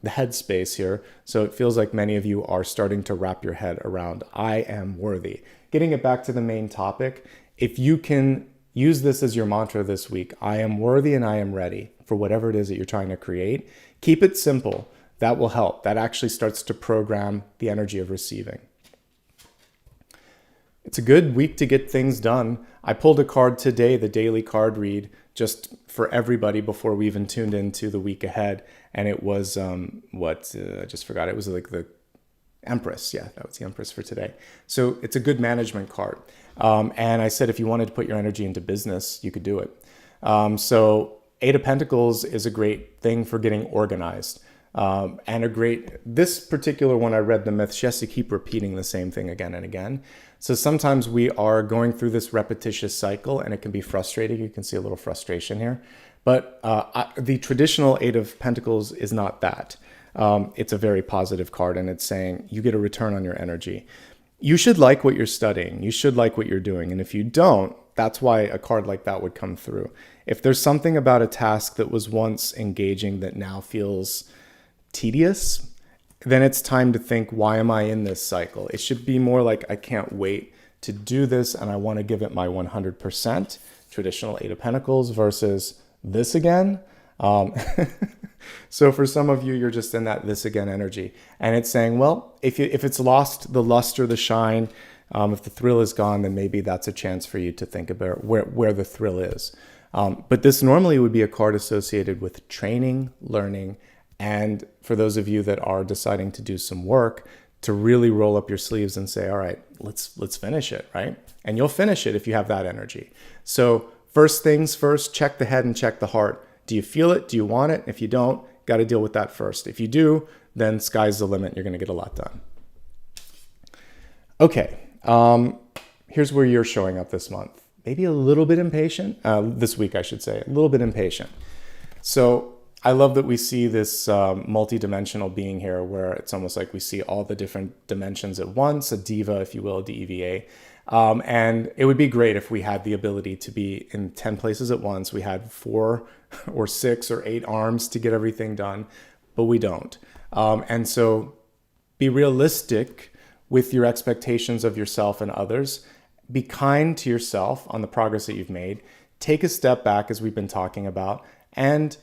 headspace here. So it feels like many of you are starting to wrap your head around, I am worthy. Getting it back to the main topic, if you can use this as your mantra this week, I am worthy and I am ready for whatever it is that you're trying to create. Keep it simple. That will help. That actually starts to program the energy of receiving. It's a good week to get things done. I pulled a card today, the daily card read, just for everybody before we even tuned into the week ahead. And it was, I just forgot. It was like the Empress. Yeah, that was the Empress for today. So it's a good management card. And I said, if you wanted to put your energy into business, you could do it. So Eight of Pentacles is a great thing for getting organized. And this particular one, I read the myth, she has to keep repeating the same thing again and again. So sometimes we are going through this repetitious cycle and it can be frustrating. You can see a little frustration here. But the traditional Eight of Pentacles is not that. It's a very positive card and it's saying you get a return on your energy. You should like what you're studying. You should like what you're doing. And if you don't, that's why a card like that would come through. If there's something about a task that was once engaging that now feels tedious, then it's time to think, why am I in this cycle? It should be more like, I can't wait to do this and I want to give it my 100%. Traditional Eight of Pentacles versus this again. So for some of you, you're just in that this again energy. And it's saying, well, if it's lost the luster, the shine, if the thrill is gone, then maybe that's a chance for you to think about where the thrill is. But this normally would be a card associated with training, learning, and for those of you that are deciding to do some work, to really roll up your sleeves and say, all right, let's finish it, right? And you'll finish it if you have that energy. So first things first, check the head and check the heart. Do you feel it? Do you want it? If you don't, got to deal with that first. If you do, then sky's the limit. You're going to get a lot done. Okay, here's where you're showing up this month. Maybe a little bit impatient, this week I should say, a little bit impatient. So I love that we see this multi-dimensional being here where it's almost like we see all the different dimensions at once, a diva, if you will, D-E-V-A. And it would be great if we had the ability to be in 10 places at once. We had 4 or 6 or 8 arms to get everything done, but we don't. And so be realistic with your expectations of yourself and others. Be kind to yourself on the progress that you've made. Take a step back, as we've been talking about, and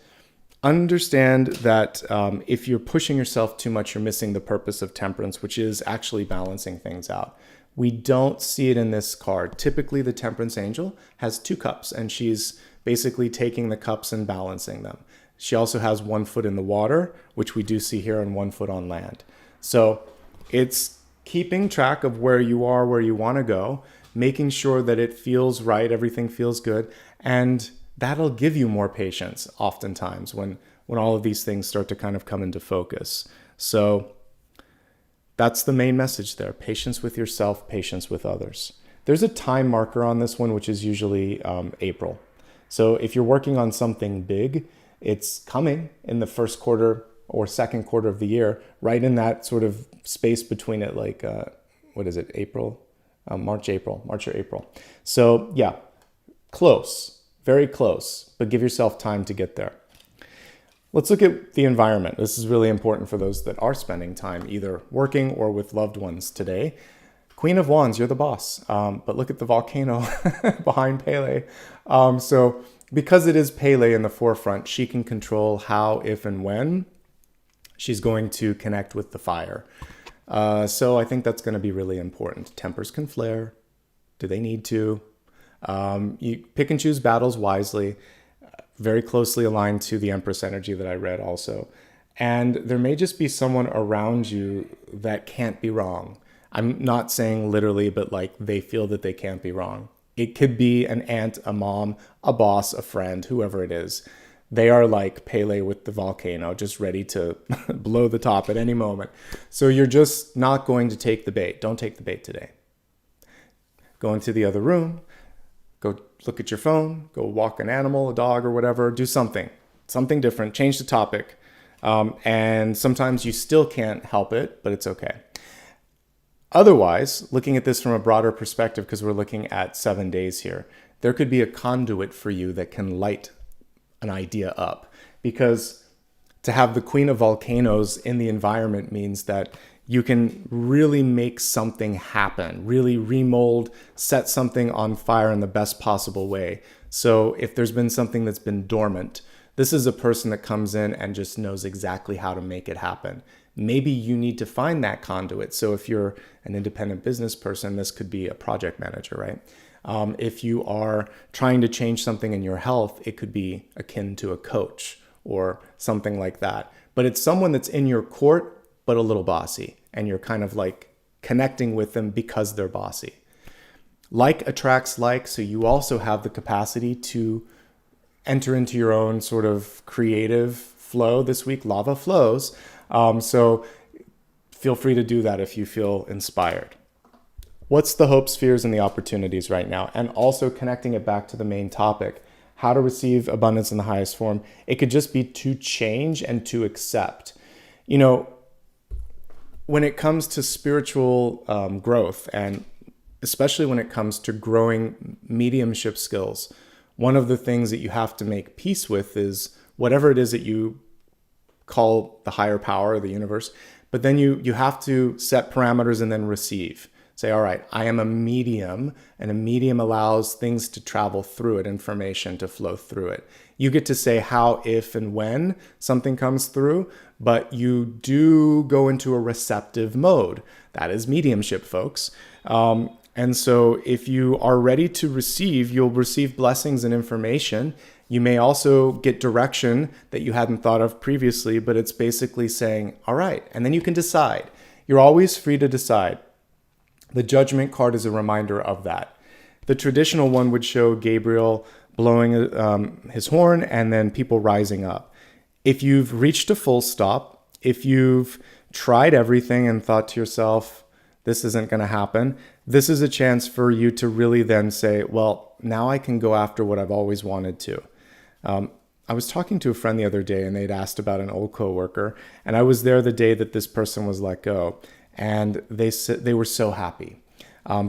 understand that if you're pushing yourself too much, you're missing the purpose of temperance, which is actually balancing things out. We don't see it in this card. Typically, the Temperance Angel has 2 cups, and she's basically taking the cups and balancing them. She also has 1 foot in the water, which we do see here, and 1 foot on land. So it's keeping track of where you are, where you want to go, making sure that it feels right, everything feels good, and that'll give you more patience oftentimes when all of these things start to kind of come into focus. So that's the main message there. Patience with yourself, patience with others. There's a time marker on this one, which is usually April. So if you're working on something big, it's coming in the first quarter, or second quarter of the year, right in that sort of space between it, like, what is it, April? March or April. So yeah, close, very close, but give yourself time to get there. Let's look at the environment. This is really important for those that are spending time either working or with loved ones today. Queen of Wands, you're the boss. But look at the volcano behind Pele. So because it is Pele in the forefront, she can control how, if, and when she's going to connect with the fire. So I think that's going to be really important. Tempers can flare. Do they need to? You pick and choose battles wisely. Very closely aligned to the Empress energy that I read also. And there may just be someone around you that can't be wrong. I'm not saying literally, but like they feel that they can't be wrong. It could be an aunt, a mom, a boss, a friend, whoever it is. They are like Pele with the volcano, just ready to blow the top at any moment. So you're just not going to take the bait. Don't take the bait today. Go into the other room. Go look at your phone, go walk an animal, a dog or whatever, do something different, change the topic. And sometimes you still can't help it, but it's okay. Otherwise, looking at this from a broader perspective, because we're looking at 7 days here, there could be a conduit for you that can light an idea up. Because to have the Queen of Volcanoes in the environment means that you can really make something happen, really remold, set something on fire in the best possible way. So if there's been something that's been dormant, this is a person that comes in and just knows exactly how to make it happen. Maybe you need to find that conduit. So if you're an independent business person, this could be a project manager, right? If you are trying to change something in your health, it could be akin to a coach or something like that. But it's someone that's in your court, but a little bossy. And you're kind of like connecting with them because they're bossy. Like attracts like, so you also have the capacity to enter into your own sort of creative flow this week. Lava flows. So feel free to do that if you feel inspired. What's the hopes, fears, and the opportunities right now? And also connecting it back to the main topic, how to receive abundance in the highest form. It could just be to change and to accept. You know, when it comes to spiritual growth, and especially when it comes to growing mediumship skills, one of the things that you have to make peace with is whatever it is that you call the higher power of the universe, but then you have to set parameters and then receive. Say, all right, I am a medium, and a medium allows things to travel through it, information to flow through it. You get to say how, if, and when something comes through, but you do go into a receptive mode. That is mediumship, folks. And so if you are ready to receive, you'll receive blessings and information. You may also get direction that you hadn't thought of previously, but it's basically saying, all right, and then you can decide. You're always free to decide. The Judgment card is a reminder of that. The traditional one would show Gabriel blowing his horn and then people rising up. If you've reached a full stop, if you've tried everything and thought to yourself, this isn't going to happen, this is a chance for you to really then say, well, now I can go after what I've always wanted to. I was talking to a friend the other day and they'd asked about an old coworker, and I was there the day that this person was let go. And they were so happy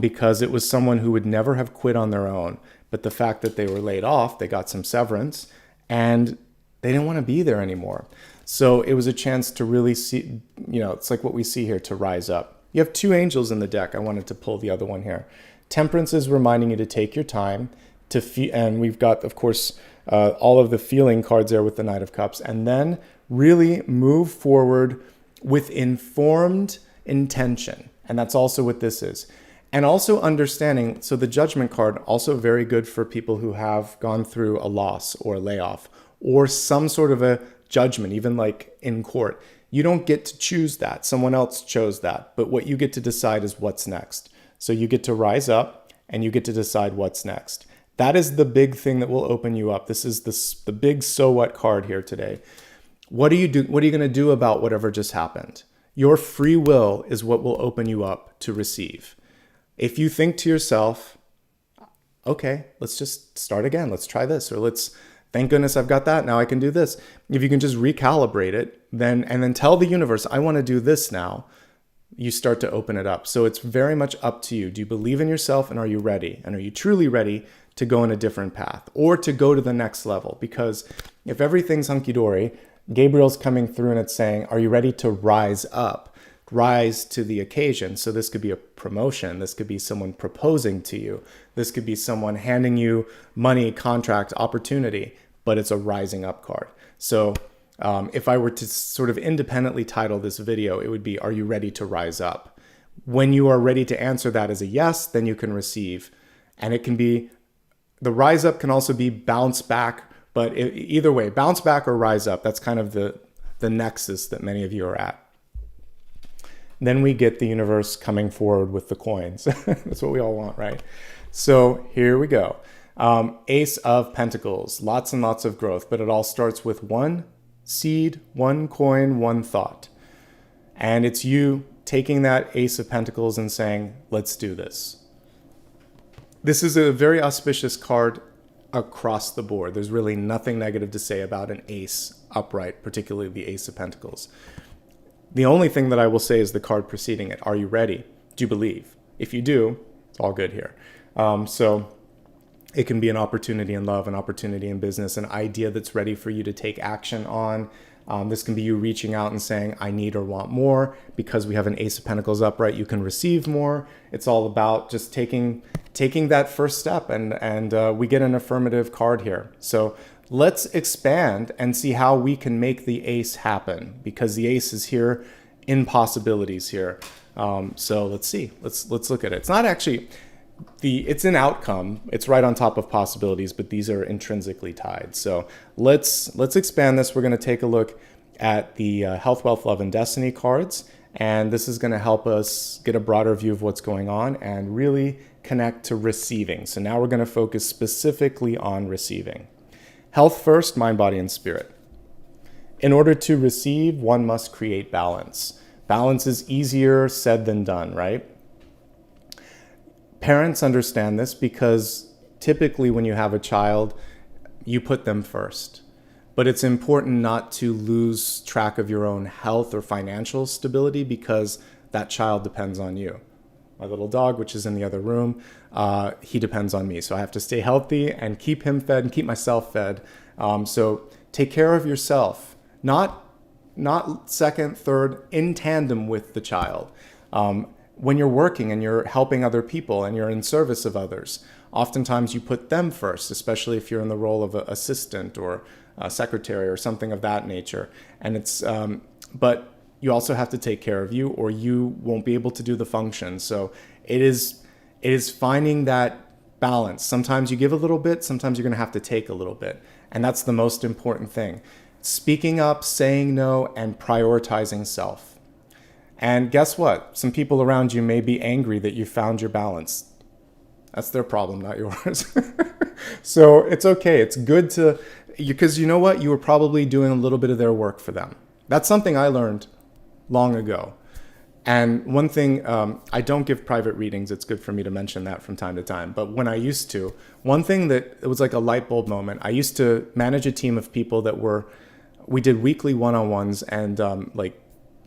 because it was someone who would never have quit on their own. But the fact that they were laid off, they got some severance, and they didn't want to be there anymore. So it was a chance to really see, it's like what we see here, to rise up. You have two angels in the deck. I wanted to pull the other one here. Temperance is reminding you to take your time to feel, and we've got, of course, all of the feeling cards there with the Knight of Cups, and then really move forward with informed intention. And that's also what this is. And also understanding, so the Judgment card, also very good for people who have gone through a loss or a layoff or some sort of a judgment, even like in court. You don't get to choose that. Someone else chose that. But what you get to decide is what's next. So you get to rise up and you get to decide what's next. That is the big thing that will open you up. This is the big so what card here today. What are you going to do about whatever just happened? Your free will is what will open you up to receive. If you think to yourself, okay, let's just start again. Let's try this, or let's Thank goodness I've got that. Now I can do this. If you can just recalibrate it, then tell the universe, I want to do this now, you start to open it up. So it's very much up to you. Do you believe in yourself, and are you ready? And are you truly ready to go in a different path or to go to the next level? Because if everything's hunky-dory, Gabriel's coming through and it's saying, are you ready to rise up, rise to the occasion? So this could be a promotion. This could be someone proposing to you. This could be someone handing you money, contract, opportunity, but it's a rising up card. So if I were to sort of independently title this video, it would be, are you ready to rise up? When you are ready to answer that as a yes, then you can receive. And it can be, the rise up can also be bounce back, but either way, bounce back or rise up, that's kind of the nexus that many of you are at. Then we get the universe coming forward with the coins. That's what we all want, right? So here we go. Ace of Pentacles, lots and lots of growth, but it all starts with one seed, one coin, one thought. And it's you taking that Ace of Pentacles and saying, let's do this. This is a very auspicious card across the board. There's really nothing negative to say about an ace upright, particularly the Ace of Pentacles. The only thing that I will say is the card preceding it. Are you ready? Do you believe? If you do, it's all good here. So it can be an opportunity in love, an opportunity in business, an idea that's ready for you to take action on. This can be you reaching out and saying, I need or want more. Because we have an Ace of Pentacles upright, you can receive more. It's all about just taking that first step, and we get an affirmative card here. So let's expand and see how we can make the ace happen, because the ace is here in possibilities here. So let's see. Let's look at it. It's not actually it's an outcome. It's right on top of possibilities, but these are intrinsically tied. So let's expand this. We're going to take a look at the Health, Wealth, Love, and Destiny cards, and this is going to help us get a broader view of what's going on and really connect to receiving. So now we're going to focus specifically on receiving. Health first, mind, body, and spirit. In order to receive, one must create balance. Balance is easier said than done, right? Parents understand this because typically when you have a child, you put them first. But it's important not to lose track of your own health or financial stability, because that child depends on you. My little dog, which is in the other room, he depends on me. So I have to stay healthy and keep him fed and keep myself fed. So take care of yourself, not second, third, in tandem with the child. When you're working and you're helping other people and you're in service of others, oftentimes you put them first, especially if you're in the role of an assistant or a secretary or something of that nature. And it's, but you also have to take care of you, or you won't be able to do the function. So it is finding that balance. Sometimes you give a little bit, sometimes you're going to have to take a little bit. And that's the most important thing. Speaking up, saying no, and prioritizing self. And guess what? Some people around you may be angry that you found your balance. That's their problem, not yours. So it's okay. It's good to, because you know what? You were probably doing a little bit of their work for them. That's something I learned long ago. And one thing, I don't give private readings. It's good for me to mention that from time to time. But when I used to, one thing that it was like a light bulb moment. I used to manage a team of people that we did weekly one-on-ones and like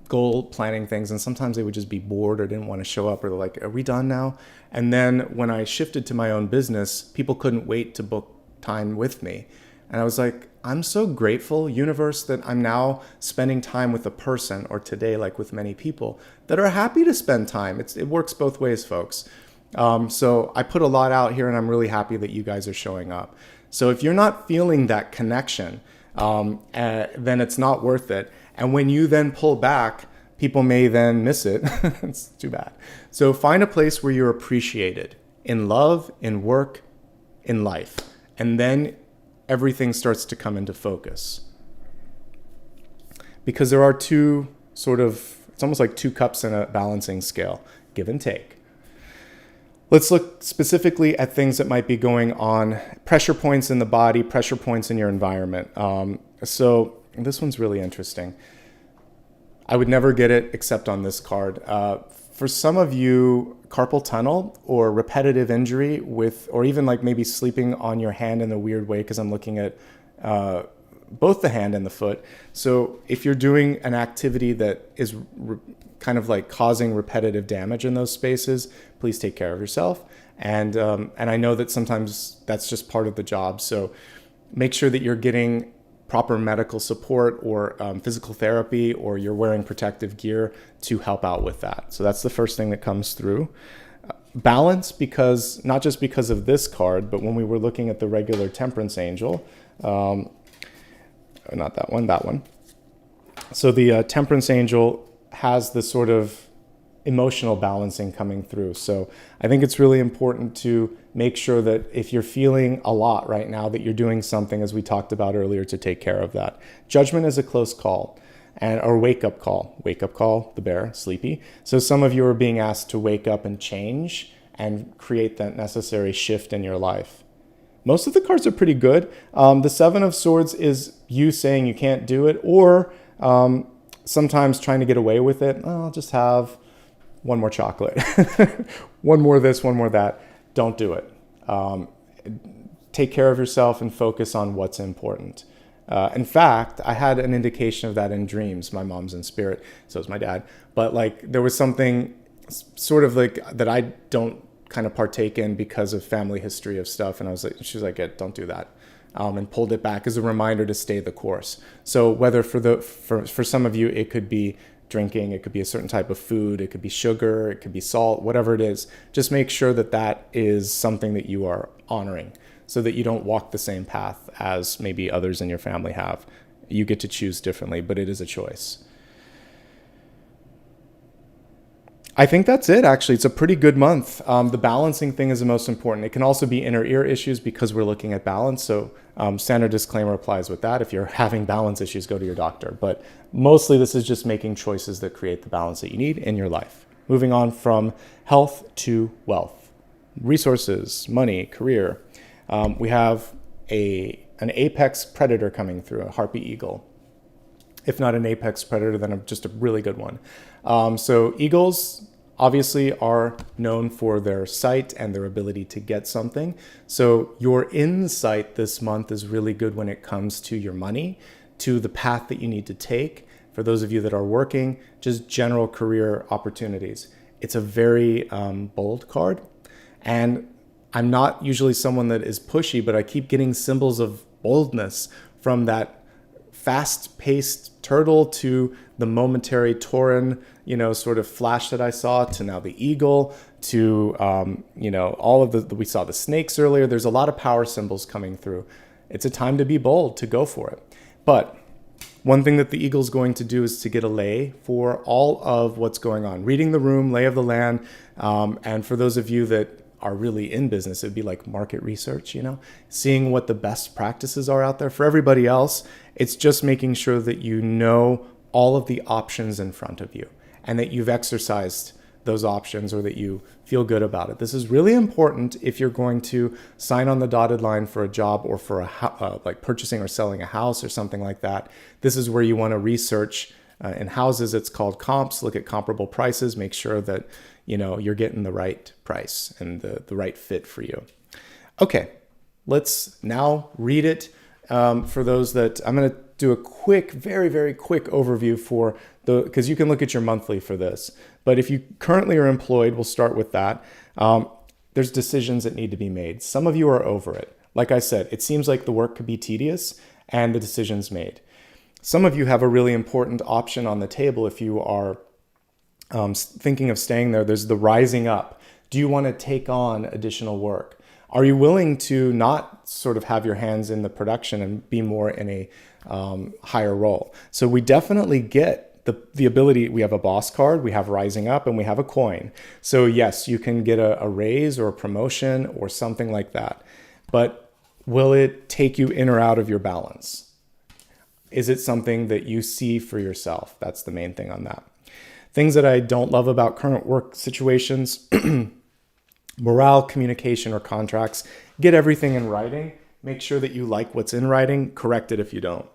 goal planning things. And sometimes they would just be bored or didn't want to show up, or they're like, are we done now? And then when I shifted to my own business, people couldn't wait to book time with me. And I was like, I'm so grateful, universe, that I'm now spending time with a person, or today, like with many people, that are happy to spend time. It works both ways, folks. So I put a lot out here, and I'm really happy that you guys are showing up. So if you're not feeling that connection, then it's not worth it. And when you then pull back, people may then miss it. It's too bad. So find a place where you're appreciated in love, in work, in life. And then everything starts to come into focus. Because there are two sort of, it's almost like two cups in a balancing scale, give and take. Let's look specifically at things that might be going on, pressure points in the body, pressure points in your environment. So this one's really interesting. I would never get it except on this card. For some of you, carpal tunnel or repetitive injury or even like maybe sleeping on your hand in a weird way, because I'm looking at both the hand and the foot. So if you're doing an activity that is kind of like causing repetitive damage in those spaces, please take care of yourself. And I know that sometimes that's just part of the job. So make sure that you're getting proper medical support or physical therapy, or you're wearing protective gear to help out with that. So that's the first thing that comes through. Balance, because not just because of this card, but when we were looking at the regular Temperance Angel, not that one, that one. So the Temperance Angel has this sort of emotional balancing coming through. So I think it's really important to make sure that if you're feeling a lot right now, that you're doing something, as we talked about earlier, to take care of that. Judgment is a close call, or wake up call. Wake up call, the bear, sleepy. So some of you are being asked to wake up and change and create that necessary shift in your life. Most of the cards are pretty good. The Seven of Swords is you saying you can't do it, or sometimes trying to get away with it. Oh, I'll just have one more chocolate, one more this, one more that. Don't do it. Take care of yourself and focus on what's important. In fact, I had an indication of that in dreams. My mom's in spirit, so is my dad. But like there was something sort of like that I don't kind of partake in because of family history of stuff. And I was like, she's like, yeah, don't do that. And pulled it back as a reminder to stay the course. So whether for some of you, it could be drinking, it could be a certain type of food, it could be sugar, it could be salt, whatever it is, just make sure that that is something that you are honoring so that you don't walk the same path as maybe others in your family have. You get to choose differently, but it is a choice. I think that's it, actually. It's a pretty good month. The balancing thing is the most important. It can also be inner ear issues because we're looking at balance. So standard disclaimer applies with that. If you're having balance issues, go to your doctor. But mostly this is just making choices that create the balance that you need in your life. Moving on from health to wealth, resources, money, career. We have an apex predator coming through, a harpy eagle. If not an apex predator, then just a really good one. So eagles obviously are known for their sight and their ability to get something. So your insight this month is really good when it comes to your money, to the path that you need to take. For those of you that are working, just general career opportunities. It's a very bold card. And I'm not usually someone that is pushy, but I keep getting symbols of boldness from that fast-paced turtle to the momentary Tauran, sort of flash that I saw, to now the eagle, to, all of we saw the snakes earlier. There's a lot of power symbols coming through. It's a time to be bold, to go for it. But one thing that the eagle's going to do is to get a lay for all of what's going on. Reading the room, lay of the land. And for those of you that are really in business, it'd be like market research, seeing what the best practices are out there. For everybody else, it's just making sure that you know all of the options in front of you and that you've exercised those options or that you feel good about it. This is really important if you're going to sign on the dotted line for a job or for like purchasing or selling a house or something like that. This is where you want to research. In houses, it's called comps. Look at comparable prices. Make sure that you're getting the right price and the right fit for you. Okay, let's now read it. For those that I'm going to do a quick, very, very quick overview because you can look at your monthly for this. But if you currently are employed, we'll start with that. There's decisions that need to be made. Some of you are over it. Like I said, it seems like the work could be tedious and the decision's made. Some of you have a really important option on the table if you are thinking of staying there. There's the rising up. Do you want to take on additional work? Are you willing to not sort of have your hands in the production and be more in a higher role? So we definitely get the ability. We have a boss card, we have rising up, and we have a coin. So yes, you can get a raise or a promotion or something like that. But will it take you in or out of your balance? Is it something that you see for yourself? That's the main thing on that. Things that I don't love about current work situations, morale, communication, or contracts. Get everything in writing. Make sure that you like what's in writing. Correct it if you don't.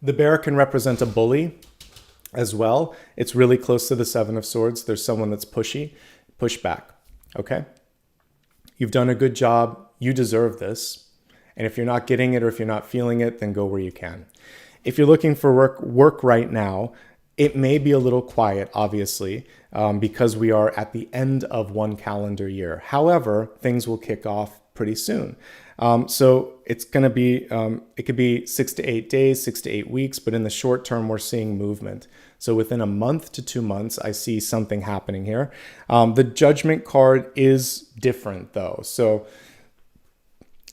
The bear can represent a bully as well. It's really close to the Seven of Swords. There's someone that's pushy. Push back, okay? You've done a good job. You deserve this. And if you're not getting it or if you're not feeling it, then go where you can. If you're looking for work right now, it may be a little quiet, obviously, because we are at the end of one calendar year. However, things will kick off pretty soon. So it's going to be, it could be 6 to 8 days, 6 to 8 weeks, but in the short term, we're seeing movement. So within a month to 2 months, I see something happening here. The Judgment card is different though. So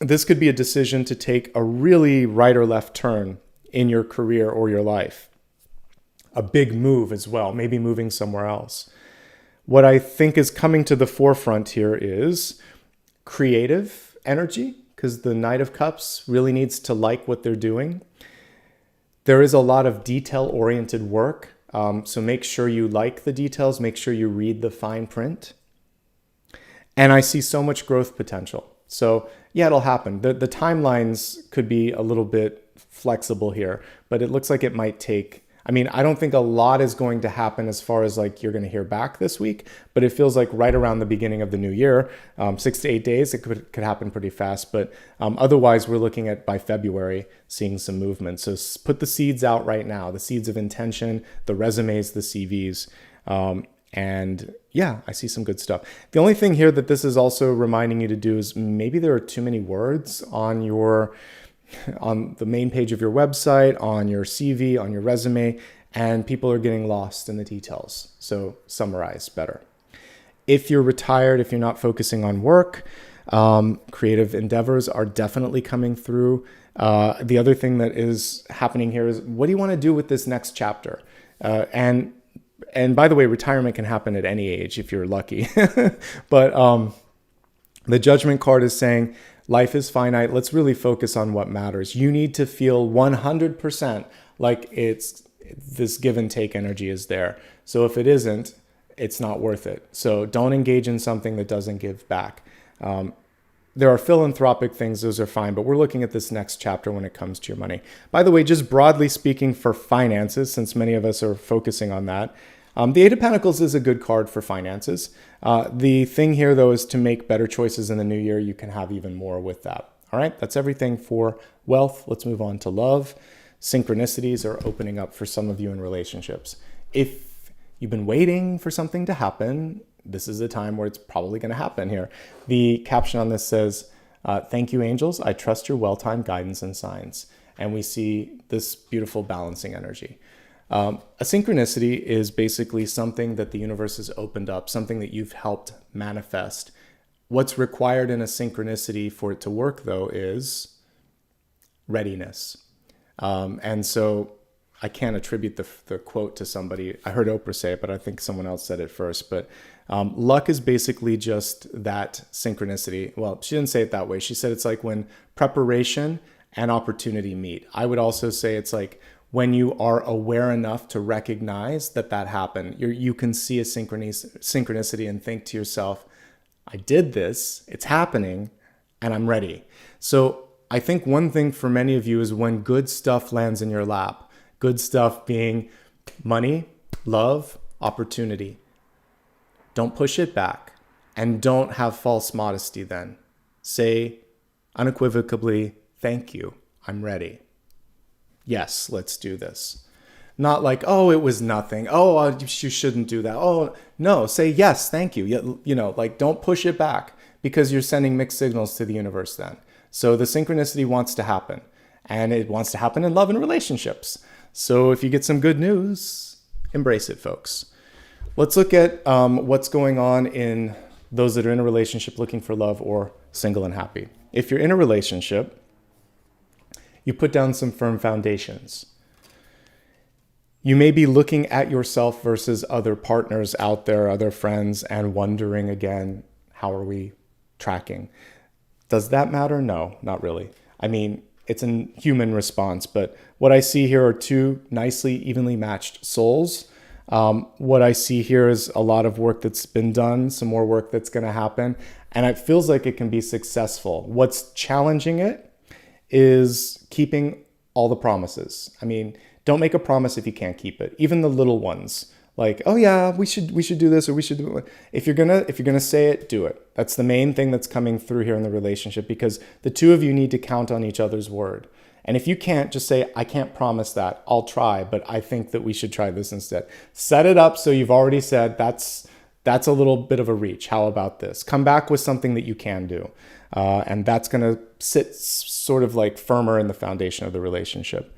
this could be a decision to take a really right or left turn in your career or your life. A big move as well, maybe moving somewhere else. What I think is coming to the forefront here is creative energy, because the Knight of Cups really needs to like what they're doing. There is a lot of detail-oriented work, so make sure you like the details, make sure you read the fine print. And I see so much growth potential. So yeah, it'll happen. The timelines could be a little bit flexible here, but it looks like it might take, I mean, I don't think a lot is going to happen as far as like you're going to hear back this week, but it feels like right around the beginning of the new year, 6 to 8 days, it could happen pretty fast. But otherwise, we're looking at by February seeing some movement. So put the seeds out right now, the seeds of intention, the resumes, the CVs. And yeah, I see some good stuff. The only thing here that this is also reminding you to do is maybe there are too many words on the main page of your website, on your CV, on your resume, and people are getting lost in the details. So summarize better. If you're retired, if you're not focusing on work, creative endeavors are definitely coming through. The other thing that is happening here is, what do you want to do with this next chapter? And by the way, retirement can happen at any age if you're lucky. But the Judgment card is saying, life is finite. Let's really focus on what matters. You need to feel 100% like this give and take energy is there. So if it isn't, it's not worth it. So don't engage in something that doesn't give back. There are philanthropic things, those are fine, but we're looking at this next chapter when it comes to your money. By the way, just broadly speaking for finances, since many of us are focusing on that, the Eight of Pentacles is a good card for finances. The thing here, though, is to make better choices in the new year. You can have even more with that. All right, that's everything for wealth. Let's move on to love. Synchronicities are opening up for some of you in relationships. If you've been waiting for something to happen, this is the time where it's probably going to happen here. The caption on this says, thank you, angels. I trust your well-timed guidance and signs. And we see this beautiful balancing energy. A synchronicity is basically something that the universe has opened up, something that you've helped manifest. What's required in a synchronicity for it to work, though, is readiness. And so I can't attribute the quote to somebody. I heard Oprah say it, but I think someone else said it first. But luck is basically just that synchronicity. Well, she didn't say it that way. She said it's like when preparation and opportunity meet. I would also say it's like when you are aware enough to recognize that happened. You can see a synchronicity and think to yourself, I did this, it's happening, and I'm ready. So I think one thing for many of you is when good stuff lands in your lap, good stuff being money, love, opportunity. Don't push it back and don't have false modesty then. Say unequivocally, thank you, I'm ready. Yes, let's do this. Not like, oh, it was nothing. Oh, you shouldn't do that. Oh, no, say yes, thank you. You know, like don't push it back because you're sending mixed signals to the universe then. So the synchronicity wants to happen and it wants to happen in love and relationships. So if you get some good news, embrace it, folks. Let's look at what's going on in those that are in a relationship looking for love or single and happy. If you're in a relationship, you put down some firm foundations. You may be looking at yourself versus other partners out there, other friends, and wondering again, how are we tracking? Does that matter? No, not really. I mean, it's a human response, but what I see here are two nicely, evenly matched souls. What I see here is a lot of work that's been done, some more work that's going to happen, and it feels like it can be successful. What's challenging it is keeping all the promises. I mean, don't make a promise if you can't keep it. Even the little ones, Like, oh yeah, we should do this, or we should do it. If you're gonna say it, do it. That's the main thing that's coming through here in the relationship, because the two of you need to count on each other's word. And if you can't, just say, I can't promise that. I'll try, but I think that we should try this instead. Set it up so you've already said that's a little bit of a reach. How about this? Come back with something that you can do. And that's going to sit sort of like firmer in the foundation of the relationship.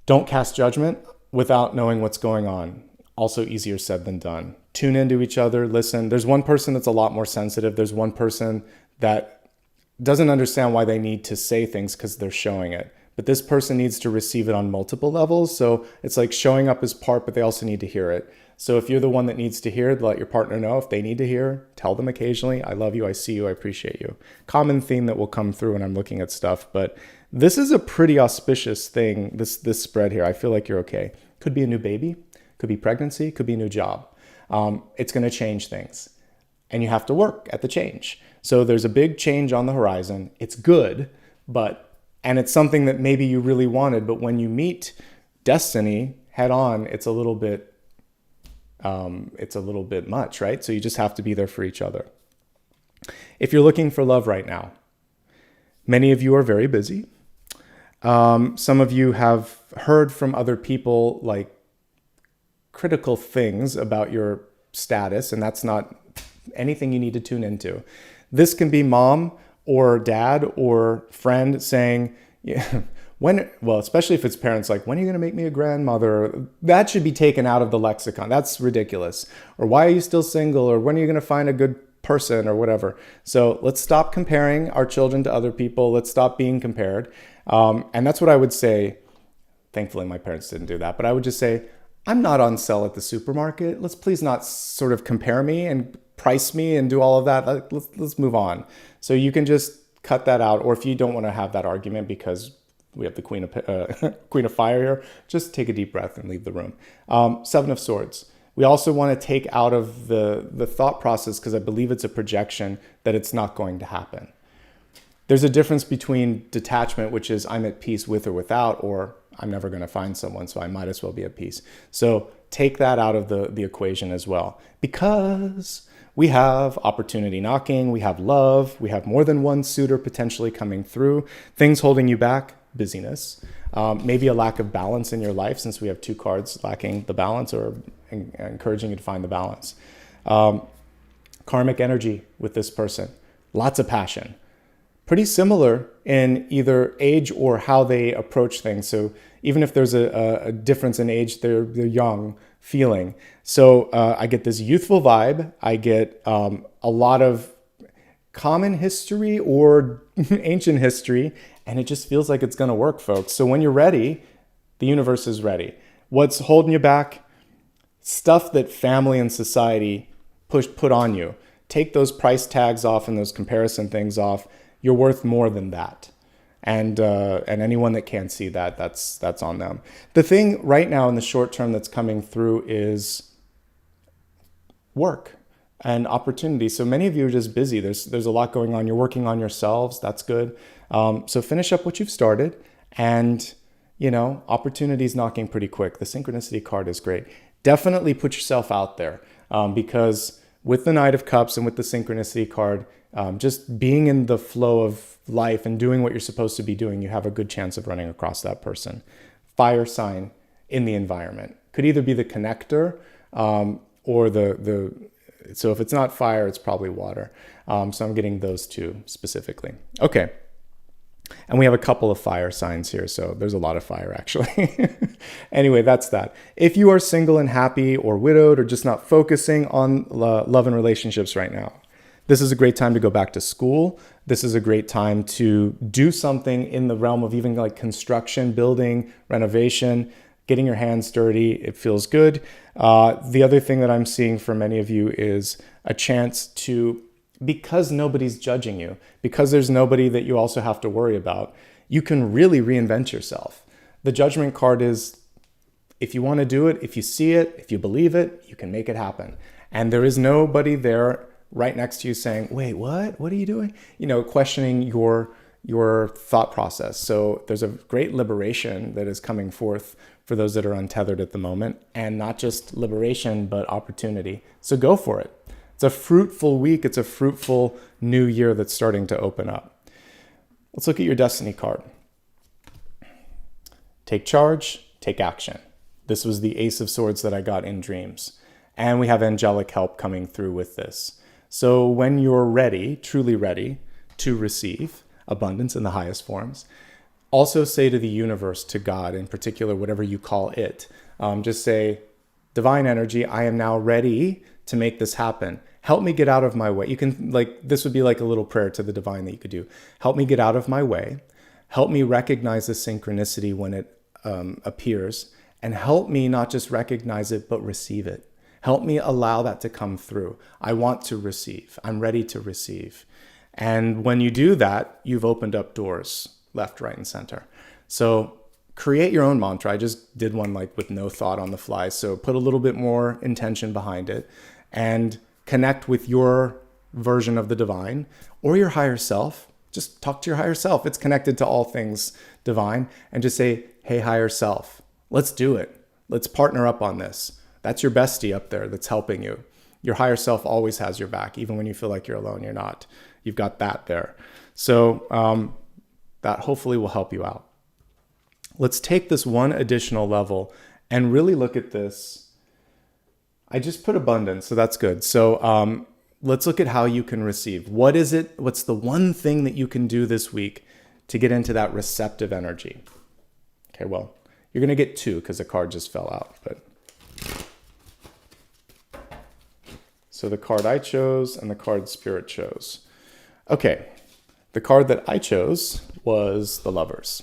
Don't cast judgment without knowing what's going on. Also easier said than done. Tune into each other, listen. There's one person that's a lot more sensitive. There's one person that doesn't understand why they need to say things because they're showing it. But this person needs to receive it on multiple levels. So it's like showing up as part, but they also need to hear it. So if you're the one that needs to hear it, let your partner know. If they need to hear, tell them occasionally, I love you, I see you, I appreciate you. Common theme that will come through when I'm looking at stuff. But this is a pretty auspicious thing, this spread here. I feel like you're okay. Could be a new baby, could be pregnancy, could be a new job. It's going to change things. And you have to work at the change. So there's a big change on the horizon. It's good, and it's something that maybe you really wanted, but when you meet destiny head on, it's a little bit much, right? So you just have to be there for each other. If you're looking for love right now, many of you are very busy. Some of you have heard from other people like critical things about your status, and that's not anything you need to tune into. This can be mom or dad or friend saying, yeah, especially if it's parents, like, when are you going to make me a grandmother? That should be taken out of the lexicon. That's ridiculous. Or why are you still single? Or when are you going to find a good person or whatever? So let's stop comparing our children to other people. Let's stop being compared. And that's what I would say. Thankfully, my parents didn't do that, but I would just say, I'm not on sale at the supermarket. Let's please not sort of compare me and price me and do all of that. Let's move on. So you can just cut that out. Or if you don't want to have that argument because we have the Queen of Fire here, just take a deep breath and leave the room. Seven of Swords. We also want to take out of the thought process, because I believe it's a projection, that it's not going to happen. There's a difference between detachment, which is I'm at peace with or without, or I'm never going to find someone, so I might as well be at peace. So take that out of the equation as well, because we have opportunity knocking, we have love, we have more than one suitor potentially coming through. Things holding you back, busyness, maybe a lack of balance in your life, since we have two cards lacking the balance or encouraging you to find the balance. Karmic energy with this person, lots of passion. Pretty similar in either age or how they approach things. So even if there's a difference in age, they're young feeling. So I get this youthful vibe. I get a lot of common history or ancient history, and it just feels like it's going to work, folks. So when you're ready, the universe is ready. What's holding you back? Stuff that family and society put on you. Take those price tags off and those comparison things off. You're worth more than that. And anyone that can't see that, that's on them. The thing right now in the short term that's coming through is work and opportunity. So many of you are just busy. There's a lot going on. You're working on yourselves. That's good. So finish up what you've started, and opportunity's knocking pretty quick. The synchronicity card is great. Definitely put yourself out there, because with the Knight of Cups and with the synchronicity card, just being in the flow of life and doing what you're supposed to be doing, you have a good chance of running across that person. Fire sign in the environment could either be the connector or so if it's not fire, it's probably water. So I'm getting those two specifically. Okay. And we have a couple of fire signs here, so there's a lot of fire actually. Anyway, that's that. If you are single and happy, or widowed, or just not focusing on love and relationships right now, this is a great time to go back to school. This is a great time to do something in the realm of even like construction, building, renovation, getting your hands dirty. It feels good. The other thing that I'm seeing for many of you is a chance to, because nobody's judging you, because there's nobody that you also have to worry about, you can really reinvent yourself. The Judgment card is, if you want to do it, if you see it, if you believe it, you can make it happen. And there is nobody there right next to you saying, wait, what are you doing? Questioning your thought process. So there's a great liberation that is coming forth for those that are untethered at the moment, and not just liberation, but opportunity. So go for it. It's a fruitful week. It's a fruitful new year that's starting to open up. Let's look at your destiny card. Take charge, take action. This was the Ace of Swords that I got in dreams. And we have angelic help coming through with this. So when you're ready, truly ready to receive abundance in the highest forms, also say to the universe, to God in particular, whatever you call it, just say, divine energy, I am now ready to make this happen. Help me get out of my way. You can, this would be like a little prayer to the divine that you could do. Help me get out of my way. Help me recognize the synchronicity when it appears, and help me not just recognize it, but receive it. Help me allow that to come through. I want to receive. I'm ready to receive. And when you do that, you've opened up doors left, right, and center. So create your own mantra. I just did one with no thought on the fly. So put a little bit more intention behind it and connect with your version of the divine or your higher self. Just talk to your higher self. It's connected to all things divine. And just say, hey, higher self, let's do it. Let's partner up on this. That's your bestie up there that's helping you. Your higher self always has your back. Even when you feel like you're alone, you're not. You've got that there. So that hopefully will help you out. Let's take this one additional level and really look at this. I just put abundance, so that's good. So let's look at how you can receive. What is it? What's the one thing that you can do this week to get into that receptive energy? Okay, well, you're going to get two because the card just fell out. But so the card I chose and the card Spirit chose. Okay, the card that I chose was the Lovers.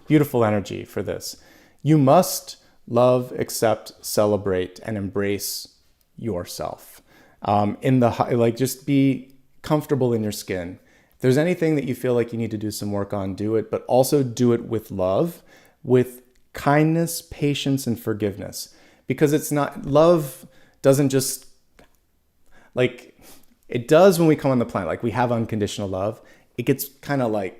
Beautiful energy for this. You must love, accept, celebrate, and embrace yourself. Just be comfortable in your skin. If there's anything that you feel like you need to do some work on, do it, but also do it with love, with kindness, patience, and forgiveness. Because it's not, love doesn't just, it does when we come on the planet, we have unconditional love. It gets kind of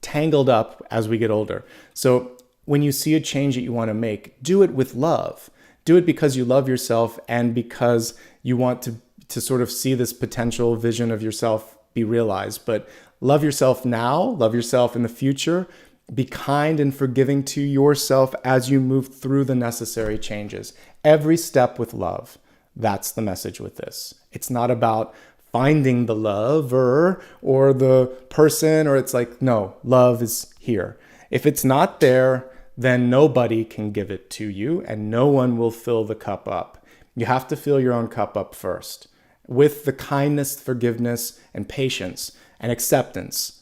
tangled up as we get older. So when you see a change that you want to make, do it with love. Do it because you love yourself and because you want to sort of see this potential vision of yourself be realized. But love yourself now, love yourself in the future. Be kind and forgiving to yourself as you move through the necessary changes. Every step with love. That's the message with this. It's not about finding the lover or the person, or it's no, love is here. If it's not there, then nobody can give it to you and no one will fill the cup up. You have to fill your own cup up first with the kindness, forgiveness, and patience and acceptance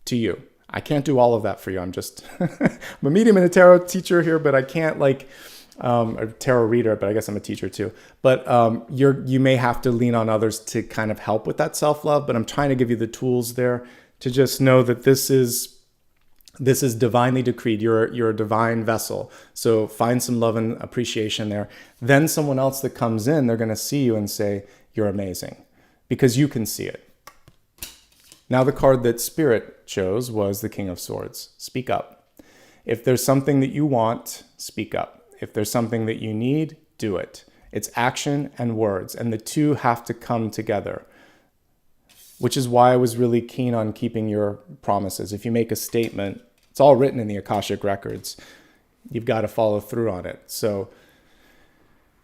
to you. I can't do all of that for you. I'm just, I'm a medium and a tarot teacher here, but I can't a tarot reader, but I guess I'm a teacher too. But you may have to lean on others to kind of help with that self-love, but I'm trying to give you the tools there to just know that this is divinely decreed. You're a divine vessel. So find some love and appreciation there. Then someone else that comes in, they're going to see you and say, you're amazing, because you can see it. Now the card that Spirit chose was the King of Swords. Speak up. If there's something that you want, speak up. If there's something that you need, do it. It's action and words, and the two have to come together, which is why I was really keen on keeping your promises. If you make a statement, it's all written in the Akashic records. You've got to follow through on it. So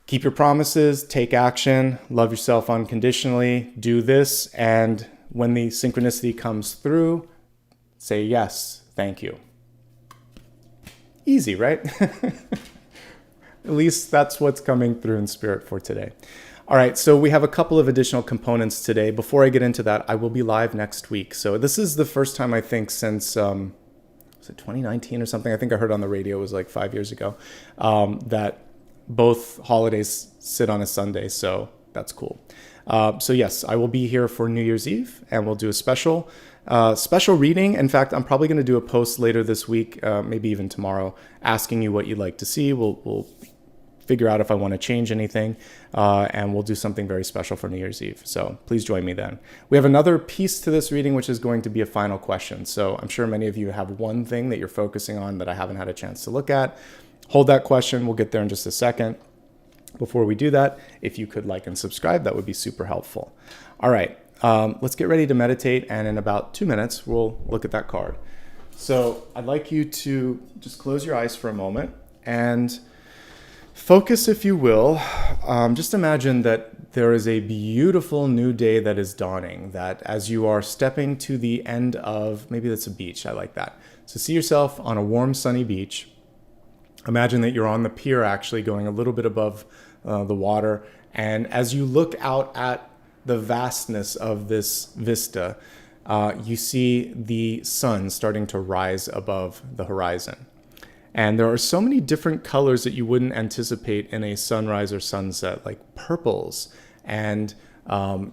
keep your promises, take action, love yourself unconditionally, do this, and when the synchronicity comes through, say yes, thank you. Easy, right? At least that's what's coming through in Spirit for today. All right, so we have a couple of additional components today. Before I get into that, I will be live next week. So this is the first time, I think, since, was it 2019 or something? I think I heard on the radio, it was 5 years ago, that both holidays sit on a Sunday. So that's cool. So yes, I will be here for New Year's Eve, and we'll do a special reading. In fact, I'm probably going to do a post later this week, maybe even tomorrow, asking you what you'd like to see. We'll figure out if I want to change anything, and we'll do something very special for New Year's Eve. So please join me then. We have another piece to this reading, which is going to be a final question. So I'm sure many of you have one thing that you're focusing on that I haven't had a chance to look at. Hold that question. We'll get there in just a second. Before we do that, if you could like and subscribe, that would be super helpful. All right, let's get ready to meditate. And in about 2 minutes, we'll look at that card. So I'd like you to just close your eyes for a moment and focus, if you will. Just imagine that there is a beautiful new day that is dawning, that as you are stepping to the end of, maybe that's a beach, I like that. So see yourself on a warm, sunny beach. Imagine that you're on the pier, actually going a little bit above the water. And as you look out at the vastness of this vista, you see the sun starting to rise above the horizon. And there are so many different colors that you wouldn't anticipate in a sunrise or sunset, like purples and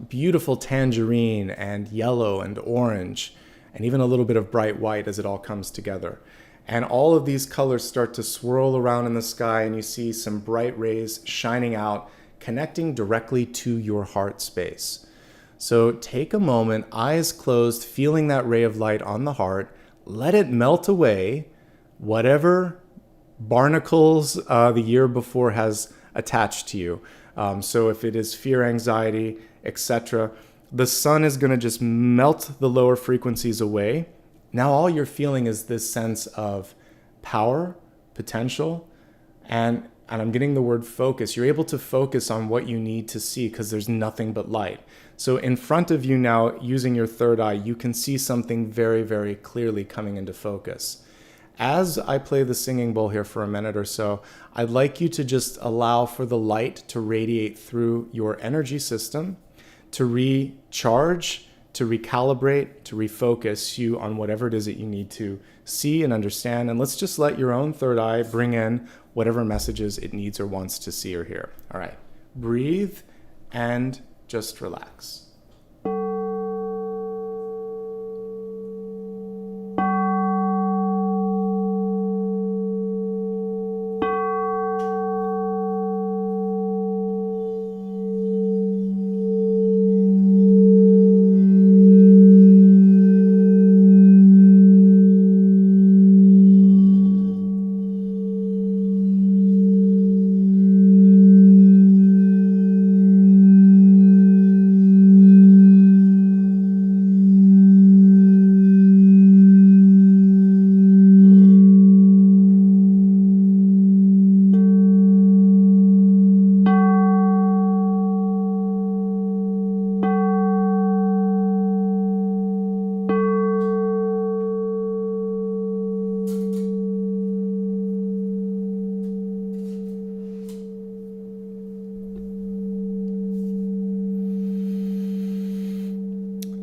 beautiful tangerine and yellow and orange, and even a little bit of bright white as it all comes together. And all of these colors start to swirl around in the sky, and you see some bright rays shining out, connecting directly to your heart space. So take a moment, eyes closed, feeling that ray of light on the heart. Let it melt away whatever barnacles the year before has attached to you. So if it is fear, anxiety, etc., the sun is going to just melt the lower frequencies away. Now all you're feeling is this sense of power, potential, and I'm getting the word focus. You're able to focus on what you need to see because there's nothing but light. So in front of you now, using your third eye, you can see something very, very clearly coming into focus. As I play the singing bowl here for a minute or so, I'd like you to just allow for the light to radiate through your energy system, to recharge, to recalibrate, to refocus you on whatever it is that you need to see and understand. And let's just let your own third eye bring in whatever messages it needs or wants to see or hear. All right, breathe and just relax.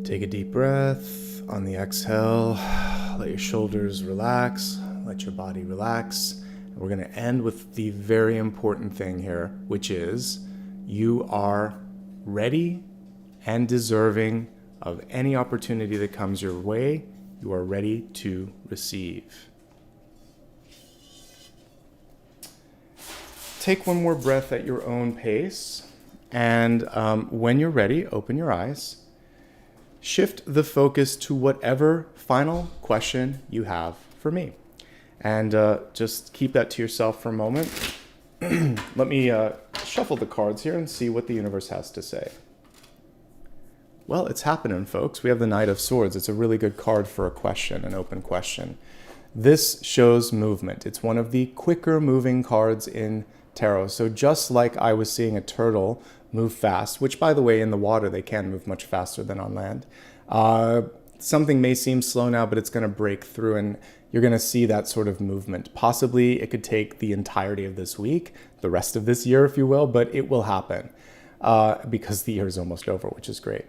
Take a deep breath. On the exhale, let your shoulders relax, let your body relax. And we're going to end with the very important thing here, which is you are ready and deserving of any opportunity that comes your way. You are ready to receive. Take one more breath at your own pace. And when you're ready, open your eyes. Shift the focus to whatever final question you have for me. And just keep that to yourself for a moment. Let me shuffle the cards here and see what the universe has to say. Well, it's happening, folks. We have the Knight of Swords. It's a really good card for a question, an open question. This shows movement. It's one of the quicker moving cards in tarot. So just like I was seeing a turtle move fast, which by the way, in the water, they can move much faster than on land. Something may seem slow now, but it's going to break through and you're going to see that sort of movement. Possibly it could take the entirety of this week, the rest of this year, if you will, but it will happen because the year is almost over, which is great.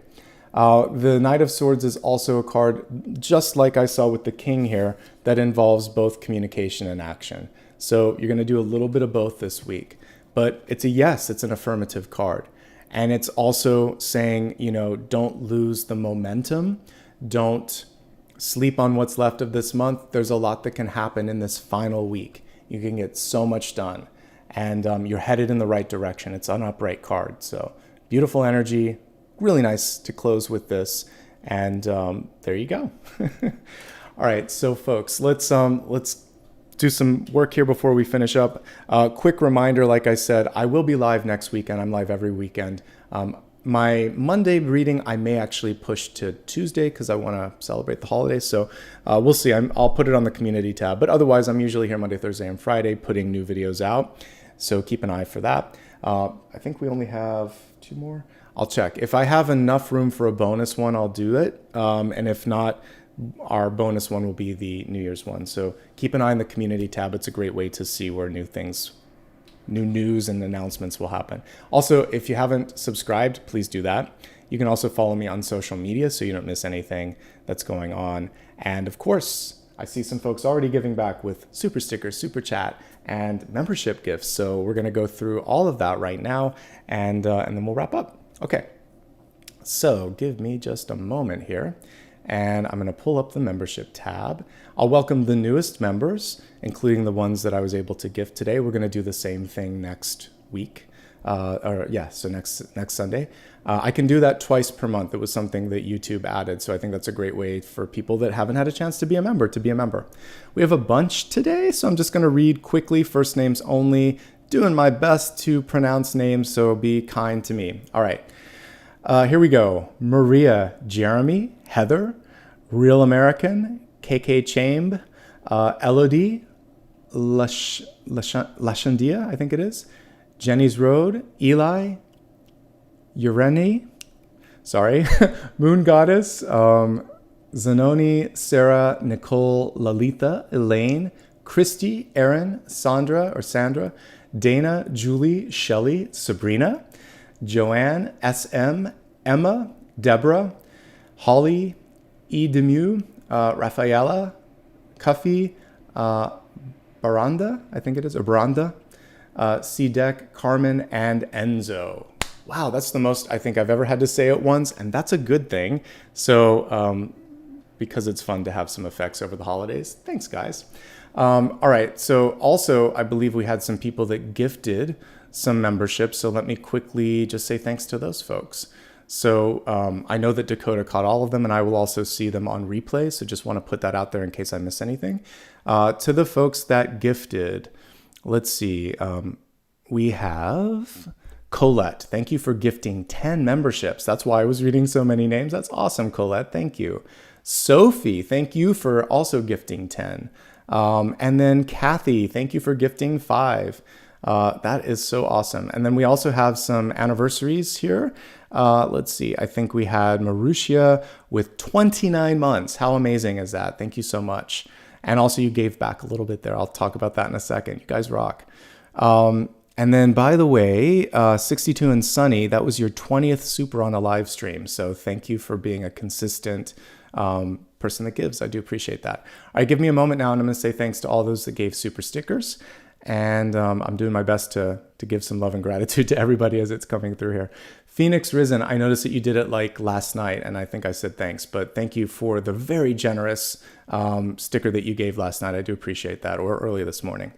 The Knight of Swords is also a card, just like I saw with the King here, that involves both communication and action. So you're going to do a little bit of both this week. But it's a yes, it's an affirmative card. And it's also saying, you know, don't lose the momentum. Don't sleep on what's left of this month. There's a lot that can happen in this final week. You can get so much done. And you're headed in the right direction. It's an upright card. So beautiful energy. Really nice to close with this. And there you go. All right, so folks, let's do do some work here before we finish up. Quick reminder, like I said, I will be live next weekend. I'm live every weekend. My Monday reading, I may actually push to Tuesday because I want to celebrate the holidays. So we'll see. I'll put it on the community tab. But otherwise, I'm usually here Monday, Thursday, and Friday putting new videos out. So keep an eye for that. I think we only have 2 more. I'll check. If I have enough room for a bonus one, I'll do it. And if not, our bonus one will be the New Year's one. So keep an eye on the community tab. It's a great way to see where new news and announcements will happen. Also, if you haven't subscribed, please do that. You can also follow me on social media so you don't miss anything that's going on. And of course, I see some folks already giving back with super stickers, super chat, and membership gifts. So we're going to go through all of that right now, and then we'll wrap up. Okay. So give me just a moment here, and I'm going to pull up the membership tab. I'll welcome the newest members, including the ones that I was able to gift today. We're going to do the same thing next week. So next Sunday. I can do that twice per month. It was something that YouTube added, so I think that's a great way for people that haven't had a chance to be a member to be a member. We have a bunch today, so I'm just going to read quickly, first names only, doing my best to pronounce names, so be kind to me. All right. Here we go. Maria, Jeremy, Heather, Real American, KK Chamb, Elodie, Lashandia, I think it is, Jenny's Road, Eli, Ureni, Moon Goddess, Zanoni, Sarah, Nicole, Lalita, Elaine, Christy, Erin, Sandra, Dana, Julie, Shelley, Sabrina, Joanne, SM, Emma, Deborah, Holly, E. Demu, Rafaela, Cuffy, Baranda, I think it is, or Baranda, C-Deck, Carmen, and Enzo. Wow, that's the most I think I've ever had to say at once, and that's a good thing. So, because it's fun to have some effects over the holidays. Thanks, guys. All right, so also I believe we had some people that gifted some memberships, so let me quickly just say thanks to those folks. So I know that Dakota caught all of them, and I will also see them on replay, so just want to put that out there in case I miss anything. To the folks that gifted, let's see, we have Colette. Thank you for gifting 10 memberships. That's why I was reading so many names. That's awesome, Colette. Thank you. Sophie, thank you for also gifting 10. And then Kathy, thank you for gifting 5. That is so awesome. And then we also have some anniversaries here. Let's see. I think we had Marussia with 29 months. How amazing is that? Thank you so much. And also you gave back a little bit there. I'll talk about that in a second. You guys rock. And then, by the way, 62 and Sunny, that was your 20th super on a live stream. So thank you for being a consistent person that gives. I do appreciate that. All right, give me a moment now, and I'm going to say thanks to all those that gave super stickers. And I'm doing my best to give some love and gratitude to everybody as it's coming through here. Phoenix Risen, I noticed that you did it like last night, and I think I said thanks, but thank you for the very generous sticker that you gave last night. I do appreciate that, or early this morning.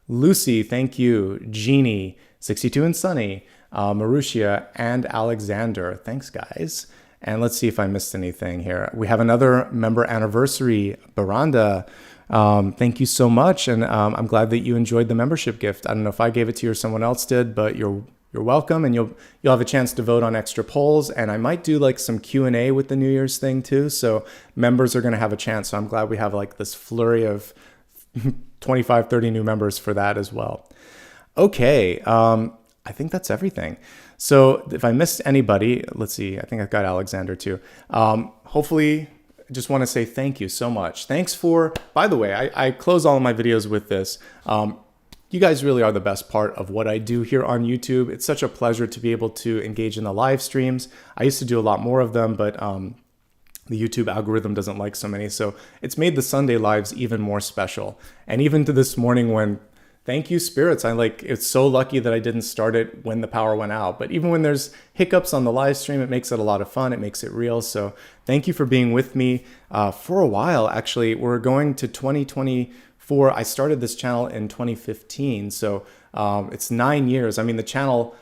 Lucy, thank you. Jeannie, 62 and Sunny, Marussia, and Alexander. Thanks, guys. And let's see if I missed anything here. We have another member anniversary, Baranda. Thank you so much, and I'm glad that you enjoyed the membership gift. I don't know if I gave it to you or someone else did, but you're welcome, and you'll have a chance to vote on extra polls, and I might do like some Q&A with the New Year's thing too, so members are going to have a chance. So I'm glad we have like this flurry of 25, 30 new members for that as well. Okay, I think that's everything. So if I missed anybody, let's see, I think I've got Alexander too. Hopefully, just want to say thank you so much. Thanks for, by the way, I close all of my videos with this. You guys really are the best part of what I do here on YouTube. It's such a pleasure to be able to engage in the live streams. I used to do a lot more of them, but the YouTube algorithm doesn't like so many. So it's made the Sunday lives even more special. And even to this morning when, thank you, spirits. It's so lucky that I didn't start it when the power went out. But even when there's hiccups on the live stream, it makes it a lot of fun. It makes it real. So thank you for being with me for a while. Actually, we're going to 2024. I started this channel in 2015. So it's 9 years. I mean, the channel,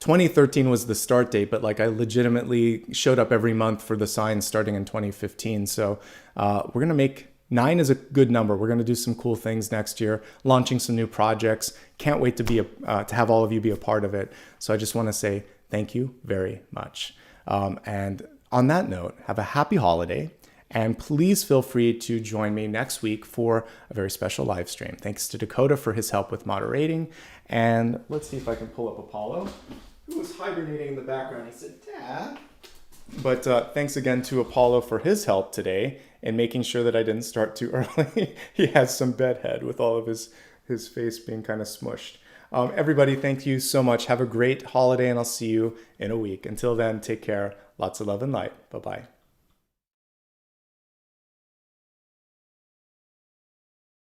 2013 was the start date, but like I legitimately showed up every month for the signs starting in 2015. So we're going to make 9 is a good number. We're going to do some cool things next year, launching some new projects. Can't wait to to have all of you be a part of it. So I just want to say thank you very much. And on that note, have a happy holiday. And please feel free to join me next week for a very special live stream. Thanks to Dakota for his help with moderating. And let's see if I can pull up Apollo, who was hibernating in the background. He said, Dad. But thanks again to Apollo for his help today in making sure that I didn't start too early. He has some bedhead with all of his face being kind of smushed. Everybody, thank you so much. Have a great holiday, and I'll see you in a week. Until then, take care. Lots of love and light. Bye-bye.